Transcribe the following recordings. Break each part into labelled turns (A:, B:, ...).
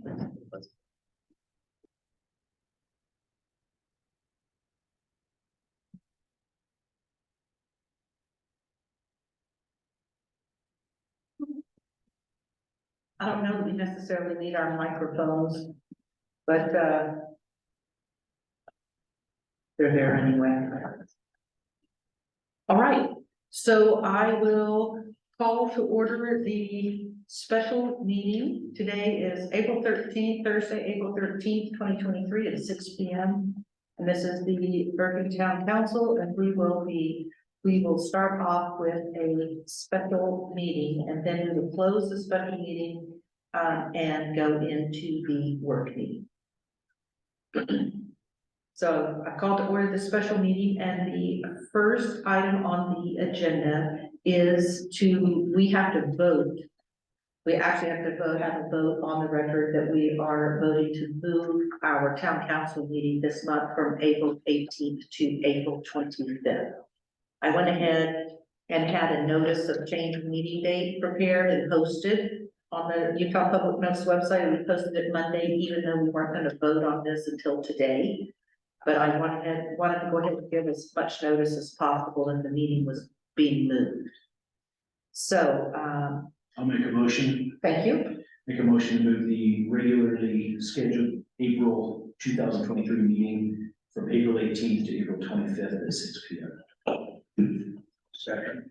A: I don't know that we necessarily need our microphones, but they're there anyway. All right, so I will call to order the special meeting. Today is April 13th, Thursday, April 13th, 2023 at 6 p.m. And this is the Bergen Town Council, and we will start off with a special meeting, and then we will close the special meeting and go into the work meeting. So I called to order the special meeting, and the first item on the agenda is we have to vote. We actually have to have a vote on the record that we are voting to move our town council meeting this month from April 18th to April 25th. I went ahead and had a notice of change of meeting date prepared and posted on the Utah Public Notice website. We posted it Monday, even though we weren't going to vote on this until today. But I wanted to go ahead and give as much notice as possible, and the meeting was being moved. So
B: I'll make a motion.
A: thank you.
B: Make a motion to move the regularly scheduled April 2023 meeting from April 18th to April 25th at 6 p.m. Second.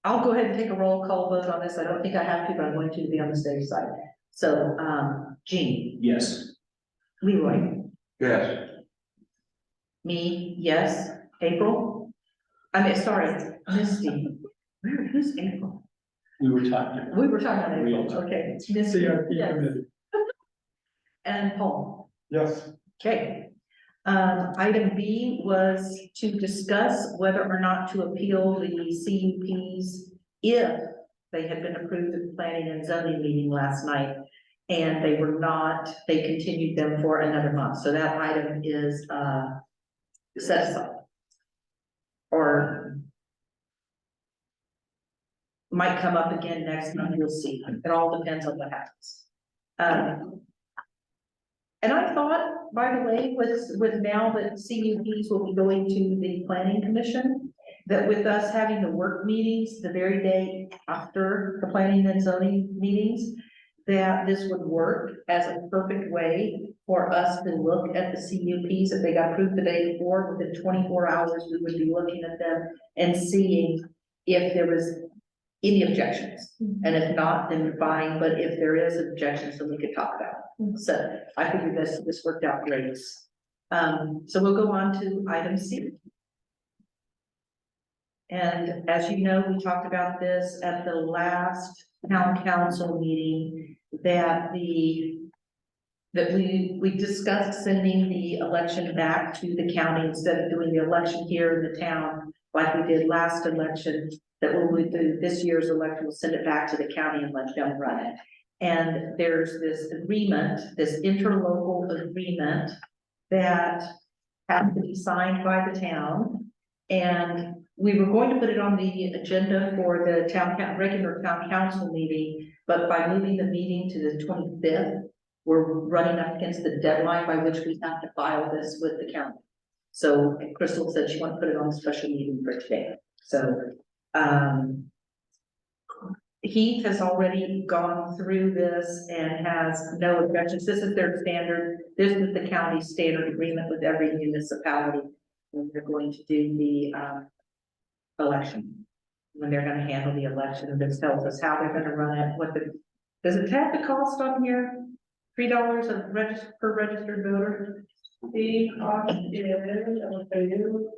A: I'll go ahead and take a roll call vote on this. I don't think I have to, but I'm going to be on the safe side. So Jean.
B: Yes.
A: Leroy.
C: Yes.
A: Me, yes. April? I mean, sorry, Misty. Who's April?
B: We were talking.
A: We were talking about
B: We
A: April.
B: all talked.
A: Okay, it's Misty.
C: CRP
A: Yes.
C: committee.
A: And Paul.
C: Yes.
A: Okay. Item B was to discuss whether or not to appeal the CUPs if they had been approved at the planning and zoning meeting last night. And they were not, they continued them for another month. So that item is set aside. Or might come up again next month, we'll see. It all depends on what happens. And I thought, by the way, with now that CUPs will be going to the planning commission, that with us having the work meetings the very day after the planning and zoning meetings, that this would work as a perfect way for us to look at the CUPs. If they got approved the day before, within 24 hours, we would be looking at them and seeing if there was any objections. And if not, then fine, but if there is objections, then we could talk about it. So I figured this worked out great. So we'll go on to item C. And as you know, we talked about this at the last town council meeting, that we discussed sending the election back to the county instead of doing the election here in the town like we did last election. That when we do this year's election, we'll send it back to the county and let them run it. And there's this agreement, this interlocal agreement that has to be signed by the town. And we were going to put it on the agenda for the regular town council meeting, but by moving the meeting to the 25th, we're running up against the deadline by which we have to file this with the county. So Crystal said she wanted to put it on a special meeting for today. So Heath has already gone through this and has no objections. This is their standard. This is the county standard agreement with every municipality when they're going to do the election, when they're going to handle the election. This tells us how they're going to run it. Does it have the cost on here? $3 per registered voter.
D: The cost is, I'll tell you.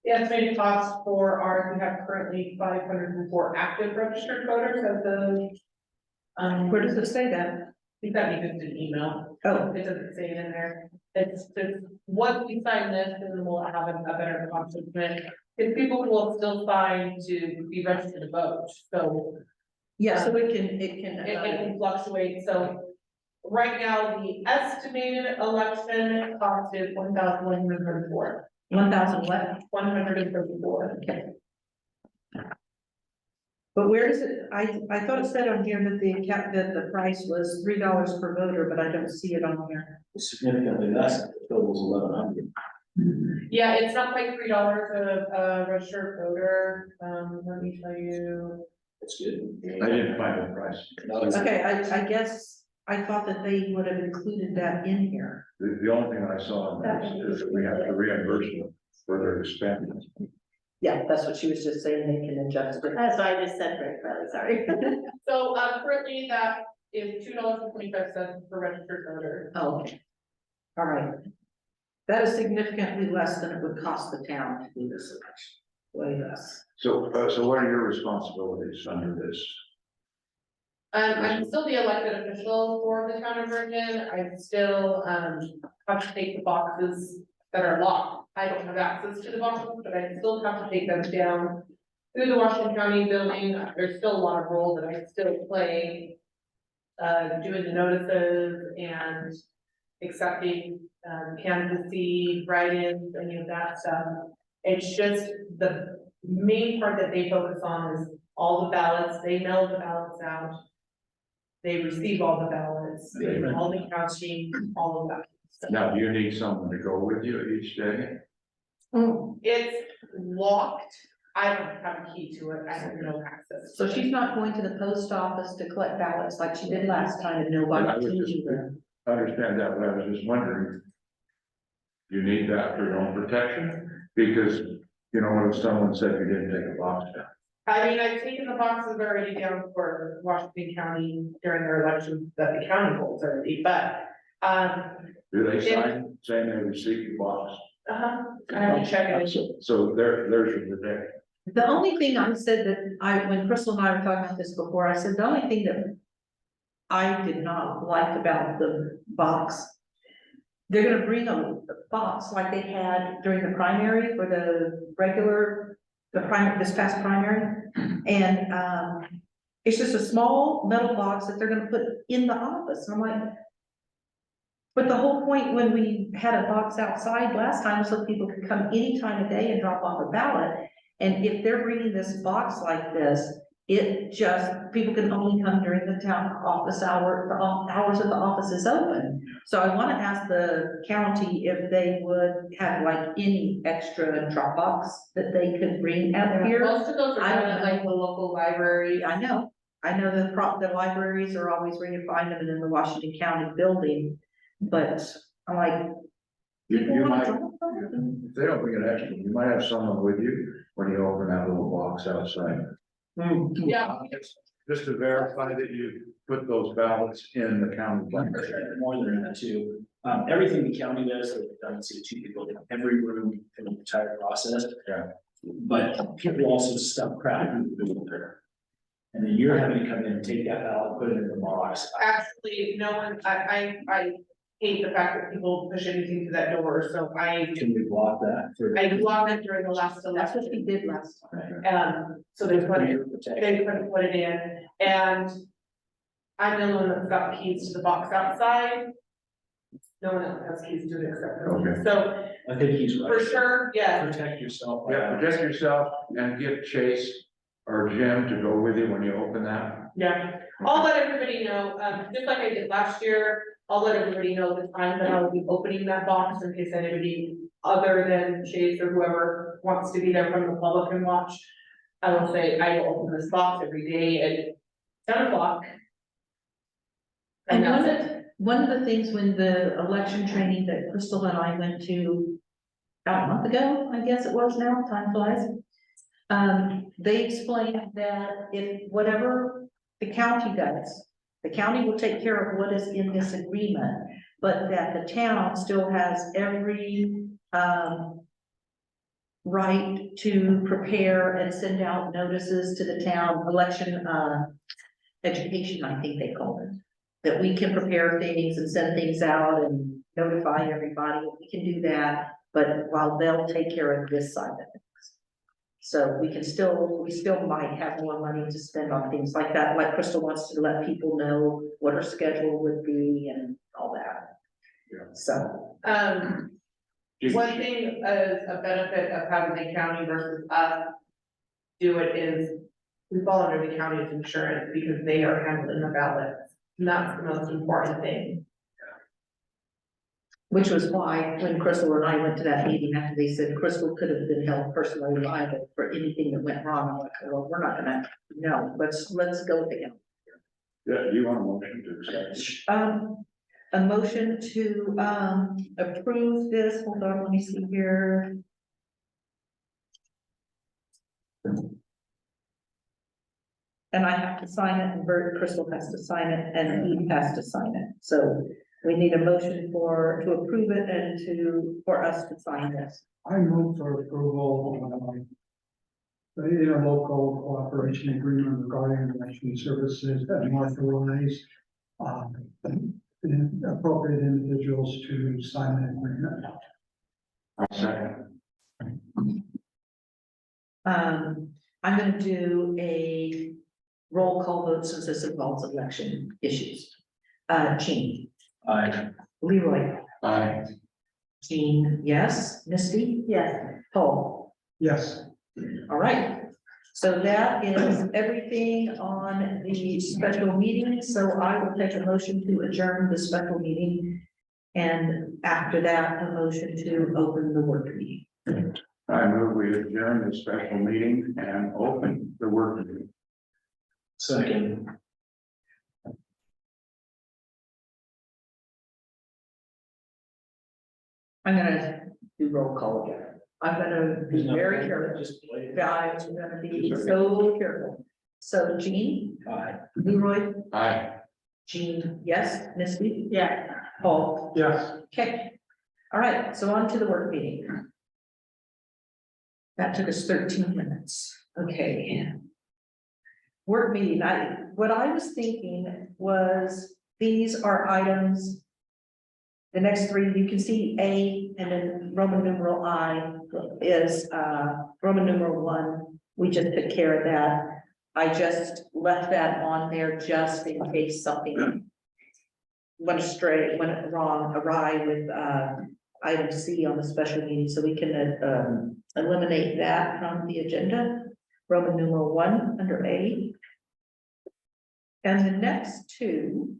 D: The estimated cost for ours, we have currently 504 active registered voters of the.
A: Where does it say that?
D: I think that just an email.
A: Oh,
D: It doesn't say it in there. It's just, once we sign this, then we'll have a better accomplishment. If people will still sign to be registered to vote, so
A: yeah. So it can
D: it can fluctuate, so. Right now, the estimated election cost is 1,134.
A: 1,000 what?
D: 134.
A: Okay. But where does it, I thought it said on here that that the price was $3 per voter, but I don't see it on here.
B: Significantly less, the total was 1,100.
D: Yeah, it's not quite $3 a registered voter, let me tell you.
B: That's good.
C: I didn't find the price.
B: No, it's-
A: Okay, I guess, I thought that they would have included that in here.
C: The only thing I saw in this is that we have to reimburse them for their expenses.
A: Yeah, that's what she was just saying, they can adjust it.
E: That's why I just said very clearly, sorry.
D: So, currently that is $2.25 per registered voter.
A: Oh, okay. All right. That is significantly less than it would cost the town to do this election. Way less.
C: So, so what are your responsibilities under this?
D: I'm still the elected official for the town of Vernon. I still, have to take the boxes that are locked. I don't have access to the boxes, but I still have to take them down through the Washington County building. There's still a lot of role that I still play. Doing the notices and accepting, candidacy, write-ins, any of that stuff. It's just the main part that they focus on is all the ballots. They mail the ballots out. They receive all the ballots, they do all the counting, all of that. stuff.
C: Now, do you need someone to go with you each day?
D: It's locked. I don't have a key to it. I have no access.
A: So she's not going to the post office to collect ballots like she did last time and nobody
C: And I was
A: can
C: just-
A: do that.
C: I understand that, but I was just wondering. You need that for your own protection, because, you know, what if someone said you didn't take a box down?
D: I mean, I've taken the boxes already down for Washington County during their elections that the county holds already, but,
C: Do they
D: Yeah.
C: sign saying they received the box?
D: I have to check it.
C: So there's your protection.
A: The only thing I said that when Crystal and I were talking about this before, I said the only thing that I did not like about the box, they're gonna bring a box like they had during the primary for the regular, this past primary. And, it's just a small metal box that they're gonna put in the office. And I'm like, but the whole point when we had a box outside last time was so people could come any time of day and drop off a ballot. And if they're bringing this box like this, it just, people can only come during the town office hour, the hours that the office is open. So I want to ask the county if they would have like any extra drop box that they could bring out here.
D: Most of those are
A: I don't
D: done at
A: know.
D: like the local library.
A: I know the libraries are always where you find them and in the Washington County building, but I'm like. people
C: You
A: wanna
C: might,
A: drop them?
C: if they don't bring an extra, you might have someone with you when you open that little box outside.
D: Yeah,
C: Just to verify that you put those ballots in the county blank.
B: More than that too. Everything the county does, they've done, see two people in every room in the entire process.
C: Yeah.
B: But people also stuff crap in the building. And then you're having to come in and take that ballot, put it in the box.
D: actually, no one, I hate the fact that people push anything to that door, so I
B: Can we block that for?
D: blocked it during the last
A: That's what
D: election.
A: we did last time.
D: So they couldn't,
B: Your protection.
D: they couldn't put it in, and I'm the one that's got keys to the box outside. No one else has keys to it except for me,
C: Okay.
D: so
B: I think he's right.
D: for sure, yeah,
B: Protect yourself.
C: Yeah, protect yourself and get Chase or Jim to go with you when you open that.
D: yeah. I'll let everybody know, just like I did last year, I'll let everybody know the time that I will be opening that box in case anybody other than Chase or whoever wants to be there from the public and watch. I will say, I will open this box every day at 10 o'clock.
A: And
D: that's it.
A: one of the things when the election training that Crystal and I went to about a month ago, I guess it was now, time flies. They explained that if whatever the county does, the county will take care of what is in this agreement, but that the town still has every, right to prepare and send out notices to the town election, education, I think they call it. That we can prepare things and send things out and notify everybody, we can do that, but while they'll take care of this side of things. So we still might have more money to spend on things like that, like Crystal wants to let people know what her schedule would be and all that.
C: Yeah.
A: So,
D: One thing as a benefit of having the county versus us do it is we fall under the county's insurance because they are handling the ballots. And that's the most important thing.
A: Which was why when Crystal and I went to that meeting after they said Crystal could have been held personally liable for anything that went wrong. I'm like, well, we're not gonna, no, let's go with him.
C: Yeah, do you want a motion to accept?
A: A motion to, approve this, hold on, let me see here. And I have to sign it, and Bert, Crystal has to sign it, and he has to sign it, so we need a motion to approve it and for us to sign this.
F: I move for approval, the interlocal cooperation agreement regarding election services that authorize, appropriate individuals to sign an agreement.
C: I'll second.
A: I'm gonna do a roll call vote since this involves election issues. Jean,
B: Aye.
A: Leroy,
C: Aye.
A: Jean, yes, Misty,
E: Yes,
A: Paul.
F: Yes,
A: All right, so that is everything on the special meeting, so I will take a motion to adjourn the special meeting. And after that, a motion to open the work meeting.
C: I move we adjourn the special meeting and open the work meeting.
B: Second.
A: I'm gonna do roll call again. I'm gonna be very careful.
B: Just play it.
A: Guys, we're gonna be so careful. So Jean,
B: Aye.
A: Leroy,
C: Aye.
A: Jean, yes, Misty,
E: yeah.
A: Paul,
F: yes.
A: okay. All right, so on to the work meeting. That took us 13 minutes, okay. Work meeting, what I was thinking was, these are items. The next three, you can see A and then Roman numeral I is Roman numeral 1. We just took care of that. I just left that on there just in case something went astray, went wrong, awry with item C on the special meeting, so we can eliminate that from the agenda. Roman numeral 1 under A. And the next two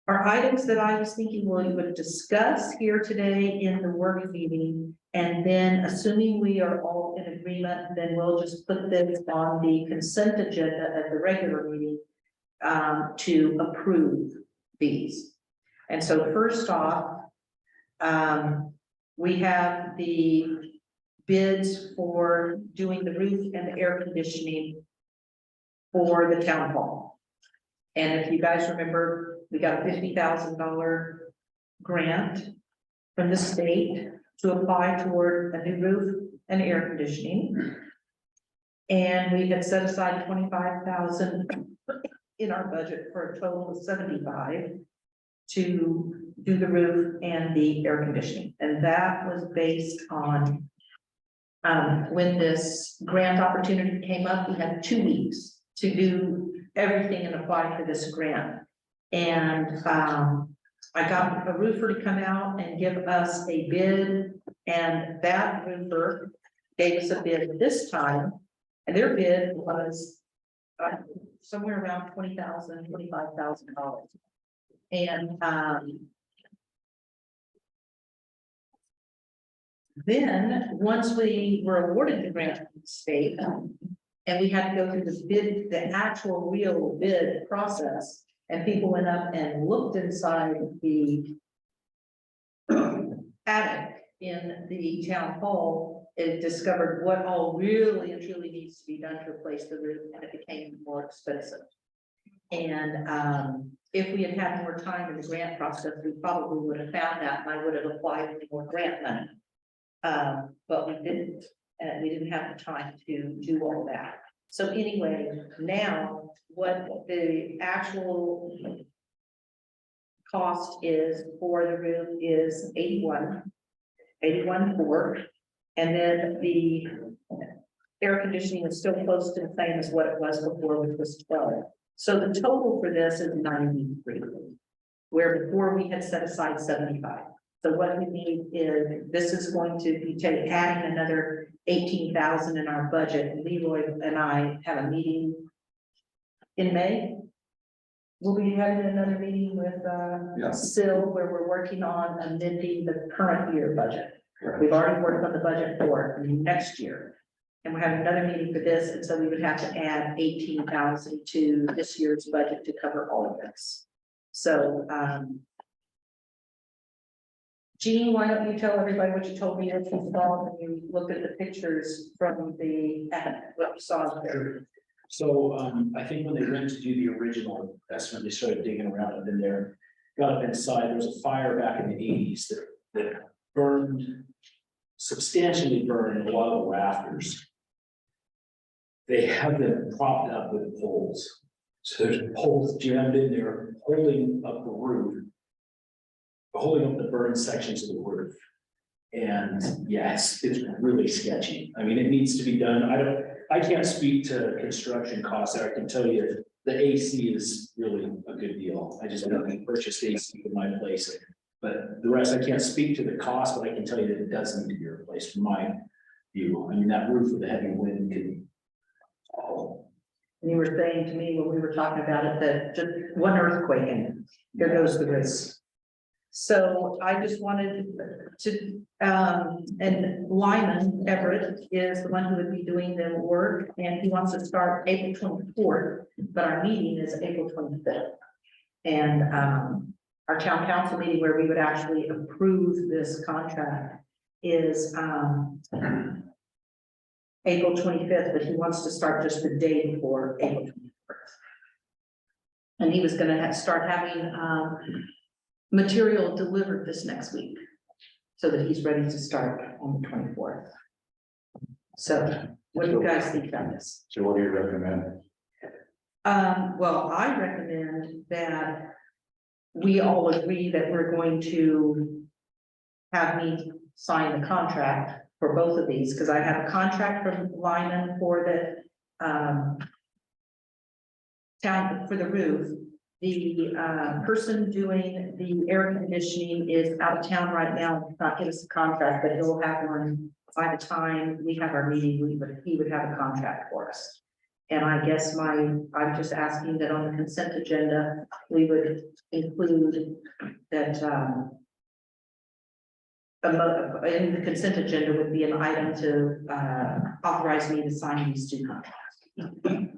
A: are items that I was thinking we would discuss here today in the work meeting. And then assuming we are all in agreement, then we'll just put this on the consent agenda at the regular meeting to approve these. And so first off, we have the bids for doing the roof and the air conditioning for the town hall. And if you guys remember, we got a $50,000 grant from the state to apply toward a new roof and air conditioning. And we had set aside $25,000 in our budget for a total of $75,000 to do the roof and the air conditioning. And that was based on when this grant opportunity came up, we had 2 weeks to do everything and apply for this grant. And I got a roofer to come out and give us a bid, and that roofer gave us a bid this time, and their bid was somewhere around $20,000, $25,000. And then once we were awarded the grant from the state, and we had to go through the bid, the actual real bid process, and people went up and looked inside the attic in the town hall, it discovered what all really and truly needs to be done to replace the roof, and it became more expensive. And if we had had more time in the grant process, we probably would have found that, and I would have applied for more grant money. But we didn't, and we didn't have the time to do all that. So anyway, now what the actual cost is for the roof is 81.4, and then the air conditioning is still close to the same as what it was before, which was 12. So the total for this is 93, where before we had set aside 75. So what we need is, this is going to be adding another 18,000 in our budget. Leroy and I have a meeting in May. We'll be having another meeting with,
C: Yeah.
A: Sil, where we're working on amending the current year budget.
C: Correct.
A: We've already worked on the budget for next year. And we're having another meeting for this, and so we would have to add 18,000 to this year's budget to cover all of this. So, Jean, why don't you tell everybody what you told me as you saw when you looked at the pictures from the, what you saw there?
B: So, I think when they went to do the original estimate, they started digging around up in there. Got up inside, there was a fire back in the eighties that burned, substantially burned a lot of the rafters. They have them propped up with poles. So there's poles jammed in there, holding up the roof. Holding up the burned sections of the roof. And yes, it's really sketchy. I mean, it needs to be done. I can't speak to construction costs. I can tell you the AC is really a good deal. I just purchased AC for my place. But the rest, I can't speak to the cost, but I can tell you that it does need to be replaced from my view. I mean, that roof with the heavy wind can. Oh,
A: And you were saying to me when we were talking about it, that just one earthquake and there goes the roof. So I just wanted to, and Lyman Everett is the one who would be doing the work, and he wants to start April 24th, but our meeting is April 25th. And, our town council meeting where we would actually approve this contract is, April 25th, but he wants to start just the day before April 21st. And he was gonna start having, material delivered this next week, so that he's ready to start on the 24th. So what do you guys think about this?
C: So what do you recommend?
A: Well, I recommend that we all agree that we're going to have me sign the contract for both of these, because I have a contract from Lyman for the town, for the roof. The person doing the air conditioning is out of town right now, not give us a contract, but he'll have one by the time we have our meeting, he would have a contract for us. And I guess I'm just asking that on the consent agenda, we would include that, in the consent agenda would be an item to, authorize me to sign these two contracts.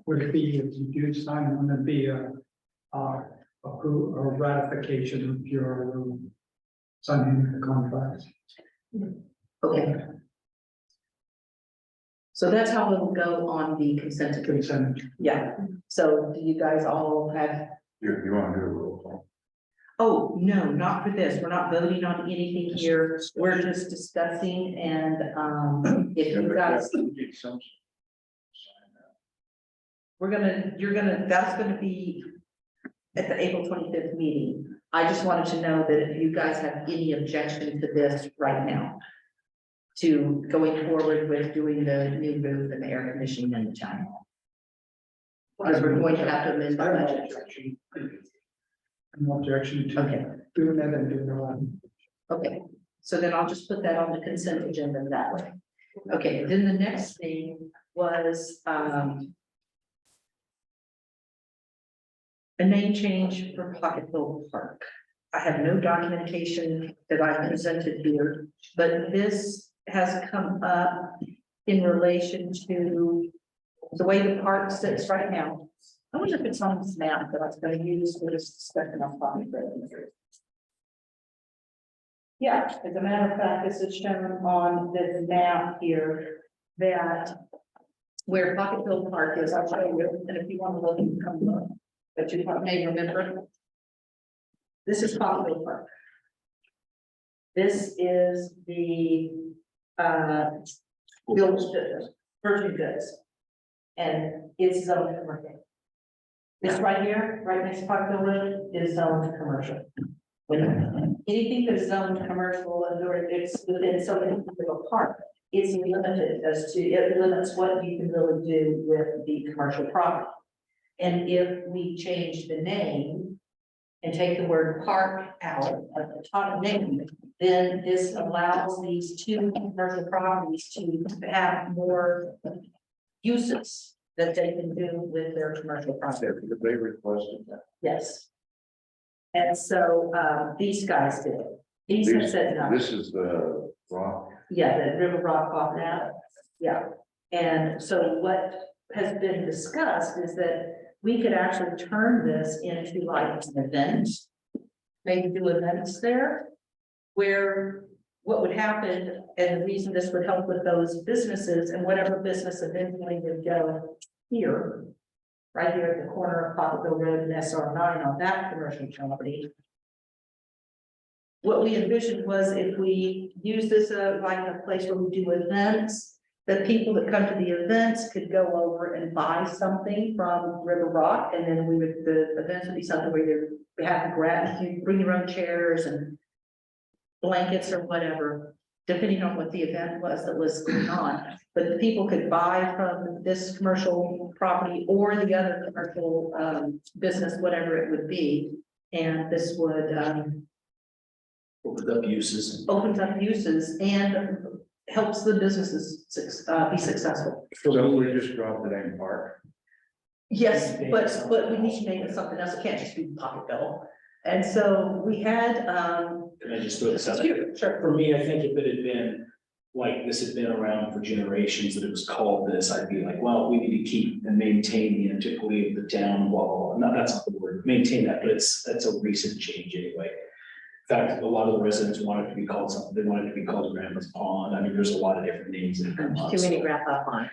F: Would it be, if you do sign, would it be a ratification of your signing the contract?
A: Okay. So that's how it'll go on the consent agenda.
F: Consent.
A: Yeah, so do you guys all have,
C: You want to do a roll call?
A: oh, no, not for this, we're not voting on anything here, we're just discussing and, if you guys, that's gonna be at the April 25th meeting. I just wanted to know that if you guys have any objection to this right now, to going forward with doing the new roof and the air conditioning in the town hall. Because we're going to have to amend the budget.
F: No objection to
A: Okay,
F: doing that and doing that.
A: okay, so then I'll just put that on the consent agenda that way. Okay, then the next thing was, a name change for Pocket Hill Park. I have no documentation that I presented here, but this has come up in relation to the way the park sits right now. I wonder if it's on this map that I was going to use for this discussion on Pocket Hill. Yeah, as a matter of fact, this is shown on this map here that where Pocket Hill Park is. I'll show you, and if you want to look, you can come look. But you may remember. This is Pocket Hill Park. This is the Virgin Goods. And it's zoned commercial. This right here, right next to Pocket Hill Road, is zoned commercial. When anything that's zoned commercial and or it's within so many of a park, it's limited as to, it limits what you can really do with the commercial property. And if we change the name and take the word park out of the top name, then this allows these two commercial properties to have more uses that they can do with their commercial property.
C: They requested that.
A: Yes. And so, these guys did it. These have said no.
C: This is the rock.
A: Yeah, the River Rock off now, yeah. And so what has been discussed is that we could actually turn this into like an event. Maybe do events there, where what would happen, and the reason this would help with those businesses and whatever business eventually would go here. Right here at the corner of Poplarville Road and SR9 on that commercial property. What we envisioned was if we use this like a place where we do events, that people that come to the events could go over and buy something from River Rock, and then the events would be something where you have to grab, you bring your own chairs and blankets or whatever, depending on what the event was that was going on. But the people could buy from this commercial property or the other commercial business, whatever it would be, and this would
B: Opened up uses.
A: opens up uses and helps the businesses be successful.
C: So we just dropped the name park.
A: Yes, but we need to make it something else. It can't just be Pocketville. And so we had,
B: And I just throw this out there.
A: sure,
B: For me, I think if it had been, like, this had been around for generations, that it was called this, I'd be like, well, we need to keep and maintain the antiquity of the town, blah, blah, blah. No, that's not the word, maintain that, but that's a recent change anyway. In fact, a lot of the residents wanted it to be called something, they wanted it to be called Grandma's Pond. I mean, there's a lot of different names that have come up.
E: Too many
B: so-
E: wrap up on.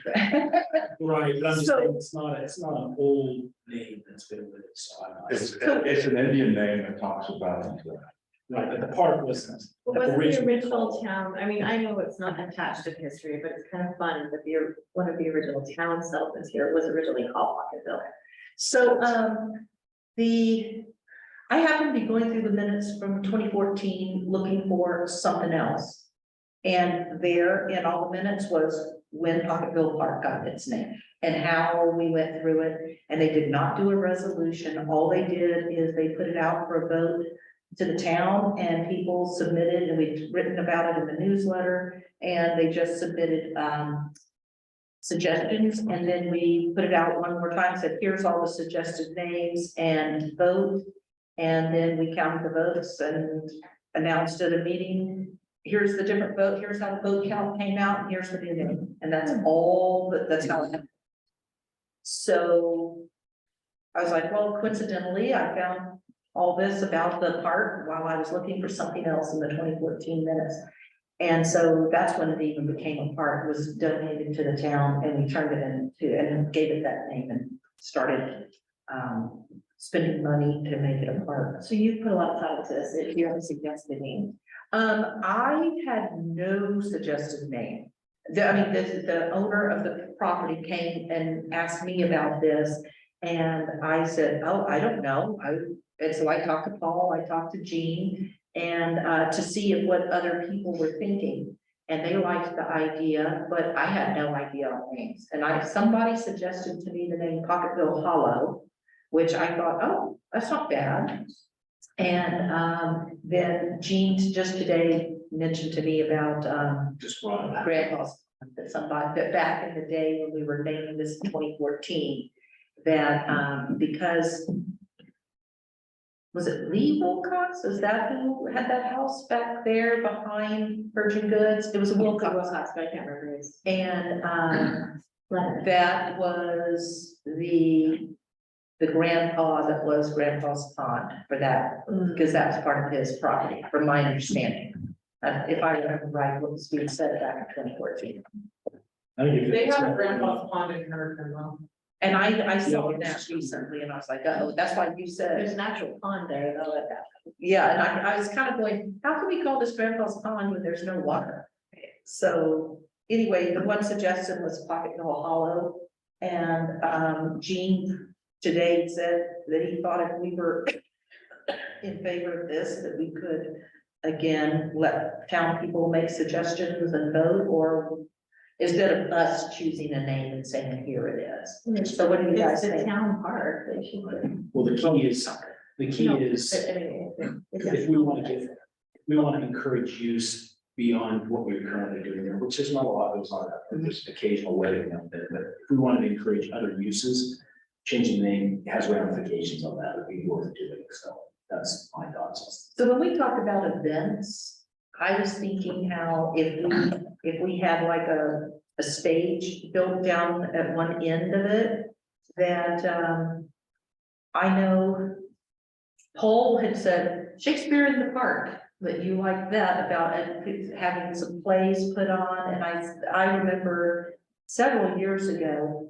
B: Right, but I'm just
A: So-
B: saying, it's not an old name that's been with it, so I'm not.
C: It's an Indian name that talks about it.
B: Right, but the park wasn't.
E: What was the original town? I mean, I know it's not attached to history, but it's kind of fun that one of the original town settlements here was originally called Pocketville.
A: so, I happen to be going through the minutes from 2014, looking for something else. And there in all the minutes was when Pocketville Park got its name and how we went through it. And they did not do a resolution. All they did is they put it out for a vote to the town, and people submitted, and we've written about it in the newsletter, and they just submitted suggestions, and then we put it out one more time, said, here's all the suggested names and vote. And then we counted the votes and announced at a meeting, here's the different vote, here's how the vote count came out, and here's the new name. And that's all, that's how it happened. So I was like, well, coincidentally, I found all this about the park while I was looking for something else in the 2014 minutes. And so that's when it even became a park, was donated to the town, and we turned it into, and gave it that name and started spending money to make it a park.
E: So you put a lot of thought into this. If you have a suggested name.
A: I had no suggested name. The owner of the property came and asked me about this, and I said, oh, I don't know. And so I talked to Paul, I talked to Jean, and to see what other people were thinking. And they liked the idea, but I had no idea on names. And somebody suggested to me the name Pocketville Hollow, which I thought, oh, that's not bad. And then Jean just today mentioned to me about
B: Just brought it up.
A: grandpa's, that back in the day when we were naming this in 2014, that because was it Lee Wilcox? Is that who had that house back there behind Virgin Goods? It was a Wilcox.
E: Wilcox, but I can't remember his
A: And
E: letter.
A: that was the grandpa that was Grandpa's Pond for that, because that was part of his property, from my understanding. If I remember right, what was being said back in 2014.
B: I think if
D: They
B: it's-
D: have a grandpa's pond in Hurricane though.
A: And I saw that recently, and I was like, oh, that's why you said.
E: There's an actual pond there though at that.
A: Yeah, and I was kind of going, how can we call this Grandpa's Pond when there's no water? So anyway, the one suggestion was Pocketville Hollow. And Gene today said that he thought if we were in favor of this, that we could again, let town people make suggestions and vote, or instead of us choosing a name and saying, here it is. So what do you guys
E: It's a
A: think?
E: town park, they should.
B: Well, the key is, The key
E: No,
B: is,
E: I mean,
B: if we want to give, we want to encourage use beyond what we're currently doing there, which is not a lot goes on that, but just occasional wedding out there, but if we wanted to encourage other uses, changing the name has ramifications on that, would be worth doing, so that's my thoughts.
A: So when we talk about events, I was thinking how if we had like a stage built down at one end of it, that, I know Paul had said Shakespeare in the Park, that you like that about it, having some plays put on, and I remember several years ago,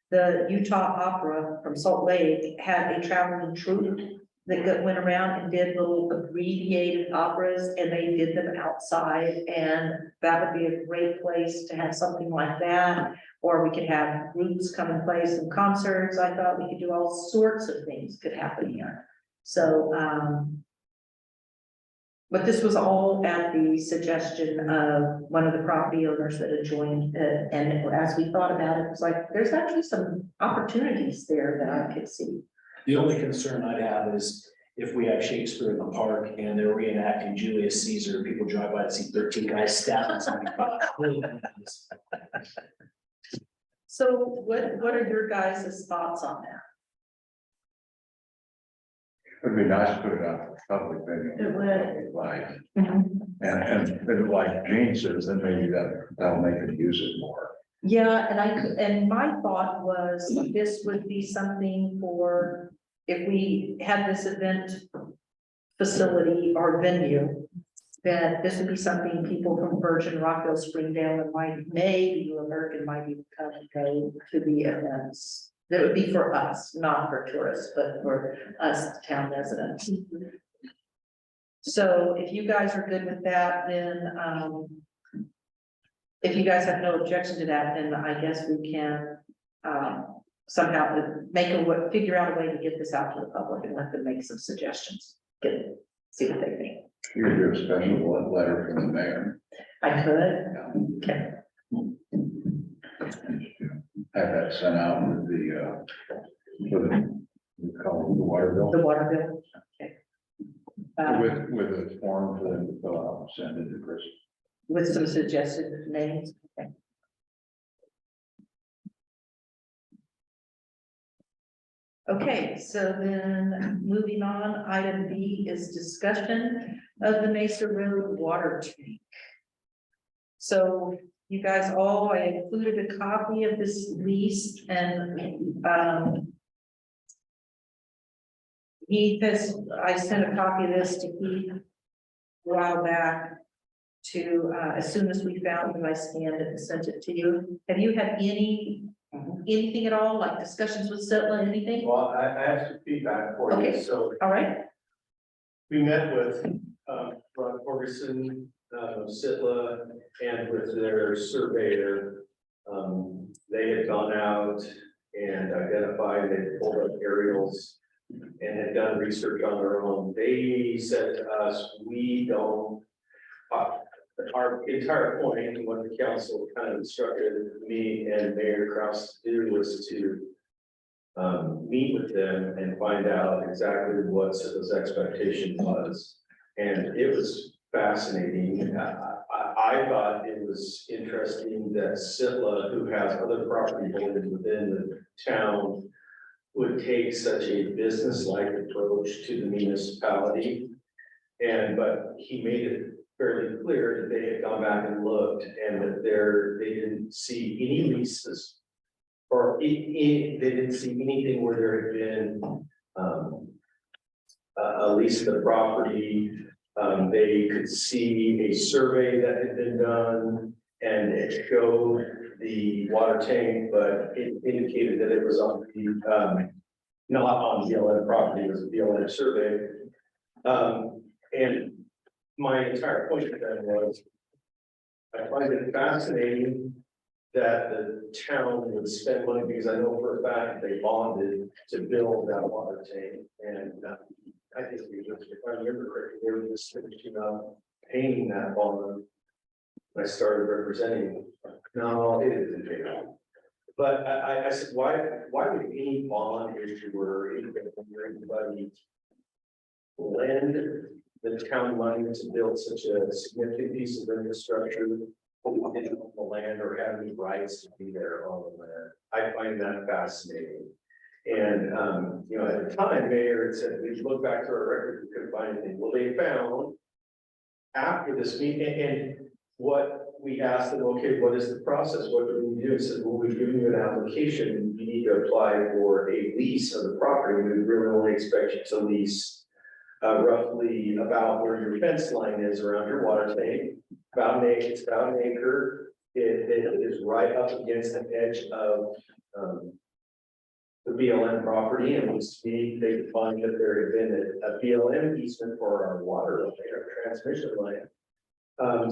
A: the Utah Opera from Salt Lake had a traveling troupe that went around and did little abbreviated operas, and they did them outside, and that would be a great place to have something like that. Or we could have groups come and play some concerts. I thought we could do all sorts of things could happen here. So, but this was all at the suggestion of one of the property owners that had joined, and as we thought about it, it was like, there's actually some opportunities there that I could see.
B: The only concern I'd have is if we have Shakespeare in the Park and they're reenacting Julius Caesar, people drive by and see 13 guys stabbing somebody.
A: So what are your guys' thoughts on that?
C: It'd be nice to put it out for public, maybe.
E: It would.
C: Like, and like Gene says, then maybe that'll make it use it more.
A: Yeah, and my thought was this would be something for, if we had this event facility or venue, that this would be something people from Virgin, Rockville, Springdale, and maybe American might even come and go to the events. That would be for us, not for tourists, but for us town residents. So if you guys are good with that, then, if you guys have no objection to that, then I guess we can, somehow figure out a way to get this out to the public and let them make some suggestions. See what they think.
C: You could do a special letter from the mayor.
A: I could, okay,
C: Have that sent out with the, we call it the water bill.
A: the water bill, okay.
C: With a form for them to fill out and send it to Chris.
A: With some suggested names, okay. Okay, so then moving on, item B is discussion of the Mesa Road water tank. So you guys all, I included a copy of this lease, and I sent a copy of this to Heath a while back to, as soon as we found it, I scanned it and sent it to you. Have you had anything at all, like discussions with Sitla, anything?
G: Well, I have some feedback for you,
A: Okay.
G: so
A: All right,
G: we met with, Ron Ferguson, Sitla, and with their surveyor. They had gone out and identified, they pulled up aerials and had done research on their own. They said to us, we don't, our entire point, and what the council kind of instructed me and Mayor Kraus to do was to meet with them and find out exactly what Sitla's expectation was. And it was fascinating. I thought it was interesting that Sitla, who has other property holdings within the town, would take such a business-like approach to the municipality. But he made it fairly clear that they had gone back and looked and that they didn't see any leases. Or they didn't see anything where there had been a lease of the property. They could see a survey that had been done and it showed the water tank, but it indicated that it was on the, not on the BLM property, it was a BLM survey. And my entire point of that was, I find it fascinating that the town would spend money, because I know for a fact they bonded to build that water tank. And I think we just, if I remember correctly, they were just finishing up paying that bond. I started representing, no, it isn't paid off. But I said, why would any bond issuer, anybody lend the town money to build such a significant piece of infrastructure. On the land or have any rights to be there on the land. I find that fascinating. And, at the time, Mayor had said, we look back to our record, we couldn't find anything. Well, they found after this meeting, and what we asked them, okay, what is the process? What do we do? He said, well, we've given you an application. You need to apply for a lease of the property. We really only expect you to lease roughly about where your fence line is around your water tank. It's about an acre. It is right up against the edge of the BLM property, and they defined that there had been a BLM easement for our water line, our transmission line.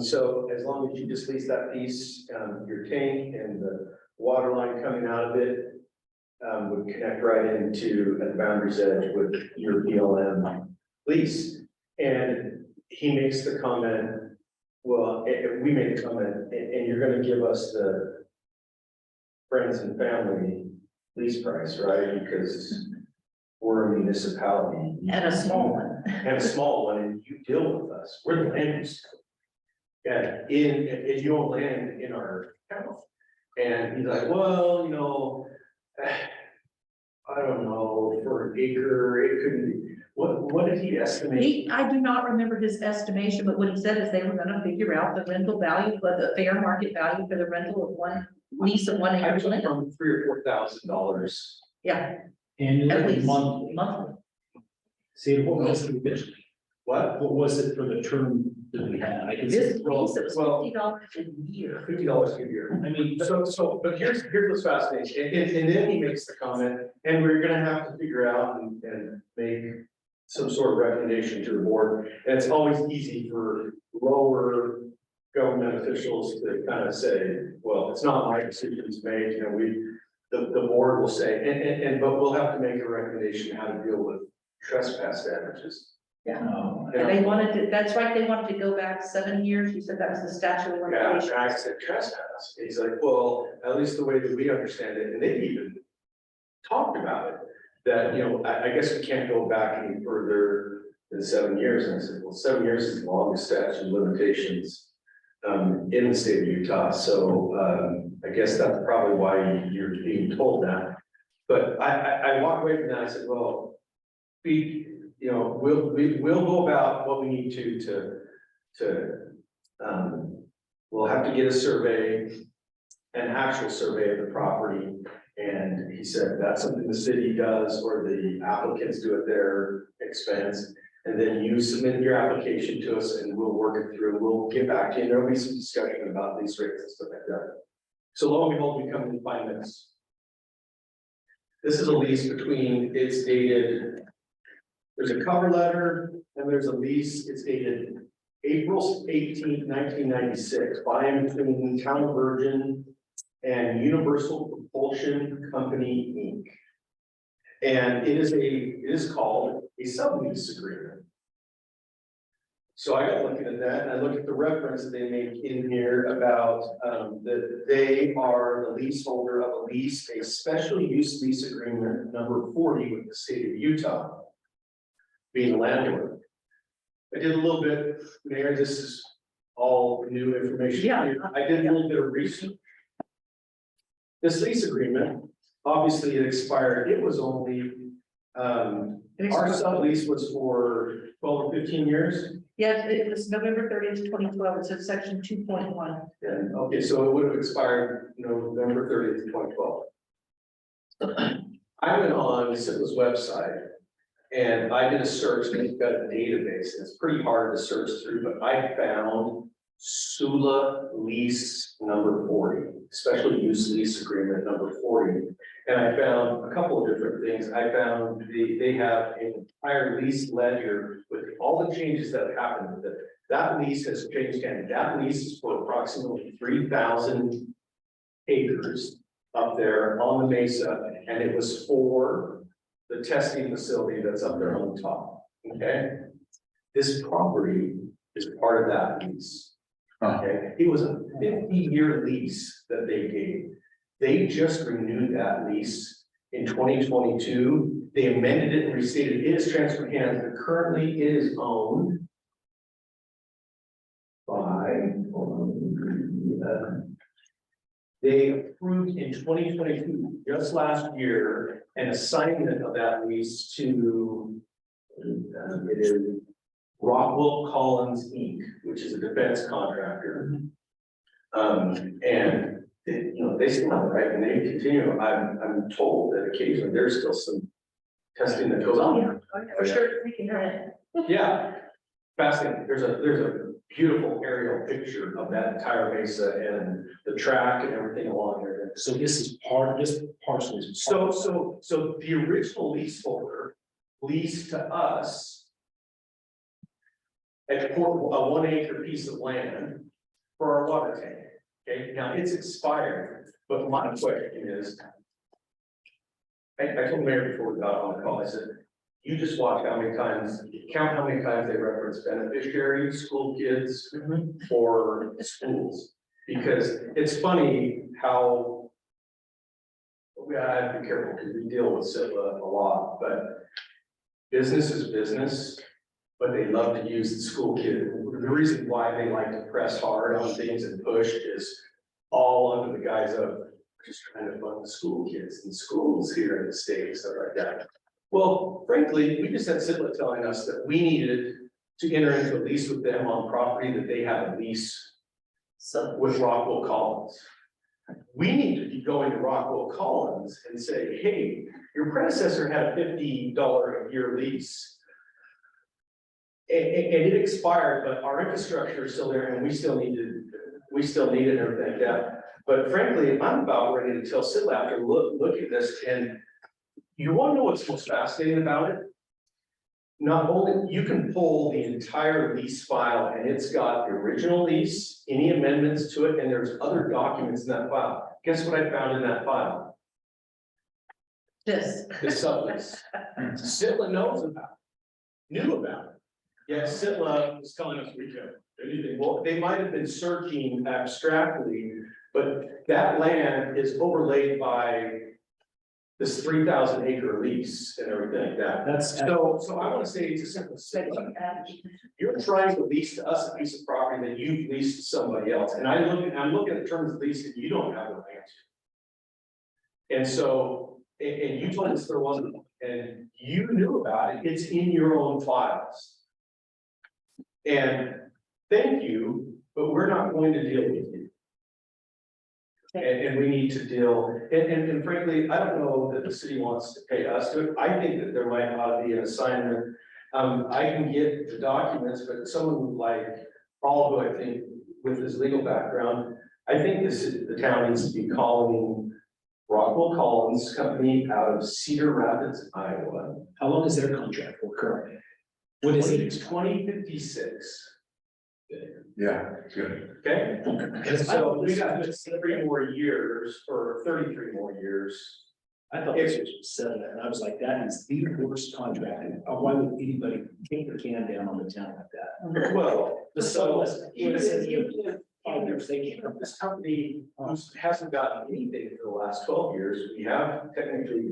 G: So as long as you just lease that piece, your tank and the water line coming out of it would connect right into the boundary's edge with your BLM lease. And he makes the comment, well, we made a comment, and you're gonna give us the friends and family lease price, right? Because we're a municipality.
A: And a small one.
G: And a small one, and you deal with us. We're the land use. Yeah, and you own land in our town. And he's like, well, I don't know, for an acre, it could be, what did he estimate?
A: I do not remember his estimation, but what he said is they were gonna figure out the rental value, but the fair market value for the rental of one lease of 1
G: I
A: acre
G: took
A: land.
G: from $3,000 or $4,000.
A: Yeah, at
B: Annually,
A: least
B: monthly.
A: monthly.
B: See, what was it originally?
G: What?
B: What was it for the term that we had? I can
A: This
B: see,
A: lease, it was
G: well-
A: $50 a year.
G: $50 a year.
B: I mean,
G: But here's what's fascinating, and then he makes the comment, and we're gonna have to figure out and make some sort of recommendation to the board. And it's always easy for lower government officials to kind of say, well, it's not my decision to make, the board will say, but we'll have to make a recommendation how to deal with trespass damages.
B: no,
A: And they wanted to, that's right, they wanted to go back 7 years. You said that was the statute of
G: Yeah,
A: limitations.
G: I said trespass. He's like, well, at least the way that we understand it, and they even talked about it, that, I guess we can't go back any further than 7 years. And I said, well, 7 years is the longest statute of limitations in the state of Utah. So I guess that's probably why you're being told that. But I walked away from that. I said, well, we'll go about what we need we'll have to get a survey, an actual survey of the property. And he said, that's something the city does, or the applicants do at their expense. And then you submit your application to us and we'll work it through. We'll get back to you. There'll be some discussion about these rates and stuff like that. So lo and behold, we come and find this. This is a lease it's dated, there's a cover letter and there's a lease, it's dated April 18th, 1996, by and between Town of Virgin and Universal Propulsion Company, Inc. And it is called a sublease agreement. So I got looking at that and I looked at the reference that they make in here about that they are the leaseholder of a special use lease agreement number 40 with the state of Utah, being the landlord. I did a little bit, Mayor, this is all new information.
A: Yeah.
G: I did a little bit of research. This lease agreement, obviously it expired, it was only, our sublease was for 12 or 15 years.
A: Yeah, it was November 30th, 2012. It says section 2.1.
G: And, okay, so it would have expired, November 30th, 2012. I went on Sitla's website and I did a search, and they've got a database, and it's pretty hard to search through, but I found Sula lease number 40, special use lease agreement number 40. And I found a couple of different things. I found they have an entire lease ledger with all the changes that have happened with it. That lease has changed, and that lease is for approximately 3,000 acres up there on the mesa, and it was for the testing facility that's up there on the top, okay? This property is part of that lease. Okay, it was a 50-year lease that they gave. They just renewed that lease in 2022, They amended it and restated it is transferred hands, but currently it is owned by, they approved in 2022, just last year, an assignment of that lease to, it is Rockwell Collins Inc., which is a defense contractor. And, they still have the right, and they continue, I'm told that occasionally there's still some testing that goes on.
E: For sure, we can have it.
G: Yeah, fascinating. There's a beautiful aerial picture of that entire mesa and the track and everything along there.
B: So this parcel is.
G: So the original leaseholder leased to us a 1 acre piece of land for our water tank. Okay, now it's expired, but my question is, I told Mayor before we got on the call, I said, you just watch how many times, count how many times they reference beneficiaries, school kids, or schools. Because it's funny how, we have to be careful because we deal with CITLA a lot, but business is business, but they love to use the school kid. The reason why they like to press hard on things and push is all under the guise of just trying to fund the school kids and schools here in the state and stuff like that. Well, frankly, we just had CITLA telling us that we needed to enter into a lease with them on property that they have a lease with Rockwell Collins. We need to be going to Rockwell Collins and say, hey, your predecessor had a $50 a year lease. And it expired, but our infrastructure is still there and we still need it and everything like that. But frankly, I'm about ready to tell CITLA after look at this, and you want to know what's most fascinating about it? Not only, you can pull the entire lease file and it's got the original lease, any amendments to it, and there's other documents in that file. Guess what I found in that file?
A: This.
G: The sublease. CITLA knows about it, knew about it. Yet CITLA was telling us we could do anything. Well, they might have been searching abstractly, but that land is overlaid by this 3,000 acre lease and everything like that.
B: That's.
G: So I want to say to CITLA, you're trying to lease to us a piece of property that you've leased to somebody else. And I'm looking at terms of lease that you don't have the land to. And so, and you told us there wasn't, and you knew about it, it's in your own files. And thank you, but we're not going to deal with you. And we need to deal, and frankly, I don't know that the city wants to pay us to it. I think that there might ought to be an assignment. I can get the documents, but someone like Paul, who I think with his legal background, I think the town needs to be calling Rockwell Collins Company out of Cedar Rapids, Iowa.
B: How long is their contract for currently? What is it?
G: 2056.
C: Yeah, good.
G: Okay, and so we got 3 more years or 33 more years.
B: I thought this was 7, and I was like, that is the worst contract. And why would anybody kick the can down on the town like that?
G: Well,
B: The sublet,
G: even
B: what is it?
G: if 5 years, they can't, this company hasn't gotten anything for the last 12 years. We have technically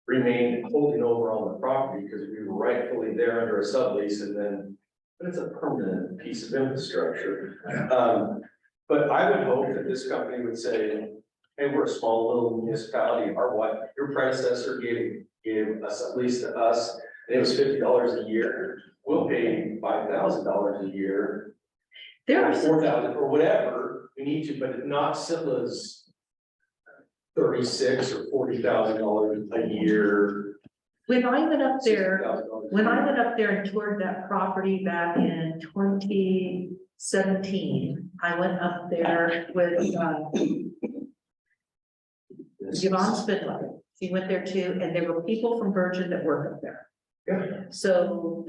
G: remained holding over on the property because we were rightfully there under a sublease and then, but it's a permanent piece of infrastructure. But I would hope that this company would say, hey, we're a small little municipality, or what your predecessor gave us, at least to us, and it was $50 a year. We'll pay $5,000 a year.
A: There
G: Or
A: are
G: 4,000 or whatever we need to, but not CITLA's $36,000 or $40,000 a year.
A: when I went up there,
G: $60,000 a
A: when I
G: year.
A: went up there and toured that property back in 2017, I went up there with, Yvonne Spindler. She went there too, and there were people from Virgin that work up there.
G: Yeah.
A: So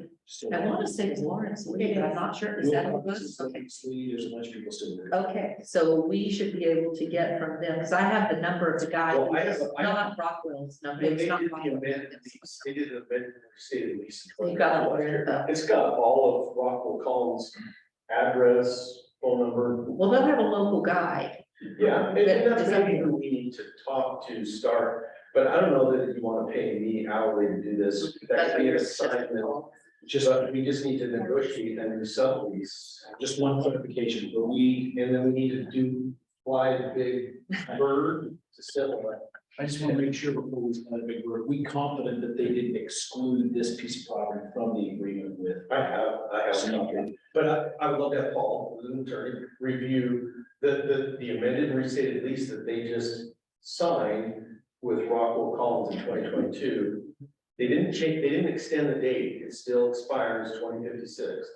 A: I want to say it was Lawrence Lee, but I'm not sure. Is that who it was?
B: There's a bunch of people still there.
A: Okay, so we should be able to get from them, because I have the number of the guy,
G: Well, I have
A: not Rockwell's number.
G: They
A: It's
G: did
A: not
G: the
A: Rockwell.
G: amendment lease, they did the amendment stated lease.
A: So you got all there,
G: It's got all of Rockwell Collins' address, phone number.
A: Well, they'll have a local guy.
G: Yeah, and
A: That-
G: that's
A: is that-
G: maybe who we need to talk to start. But I don't know that you wanna pay me hourly to do this, that could be an assignment, just, we just need to negotiate and do sublease.
B: Just one clarification, but
G: And then we need to fly the big bird to settle it.
B: I just want to make sure before we spend a big word, we confident that they didn't exclude this piece of property from the agreement with.
G: I have something, but I would love to have Paul, the attorney, review the amended and restated lease that they just signed with Rockwell Collins in 2022. They didn't change, they didn't extend the date, it still expires 2056.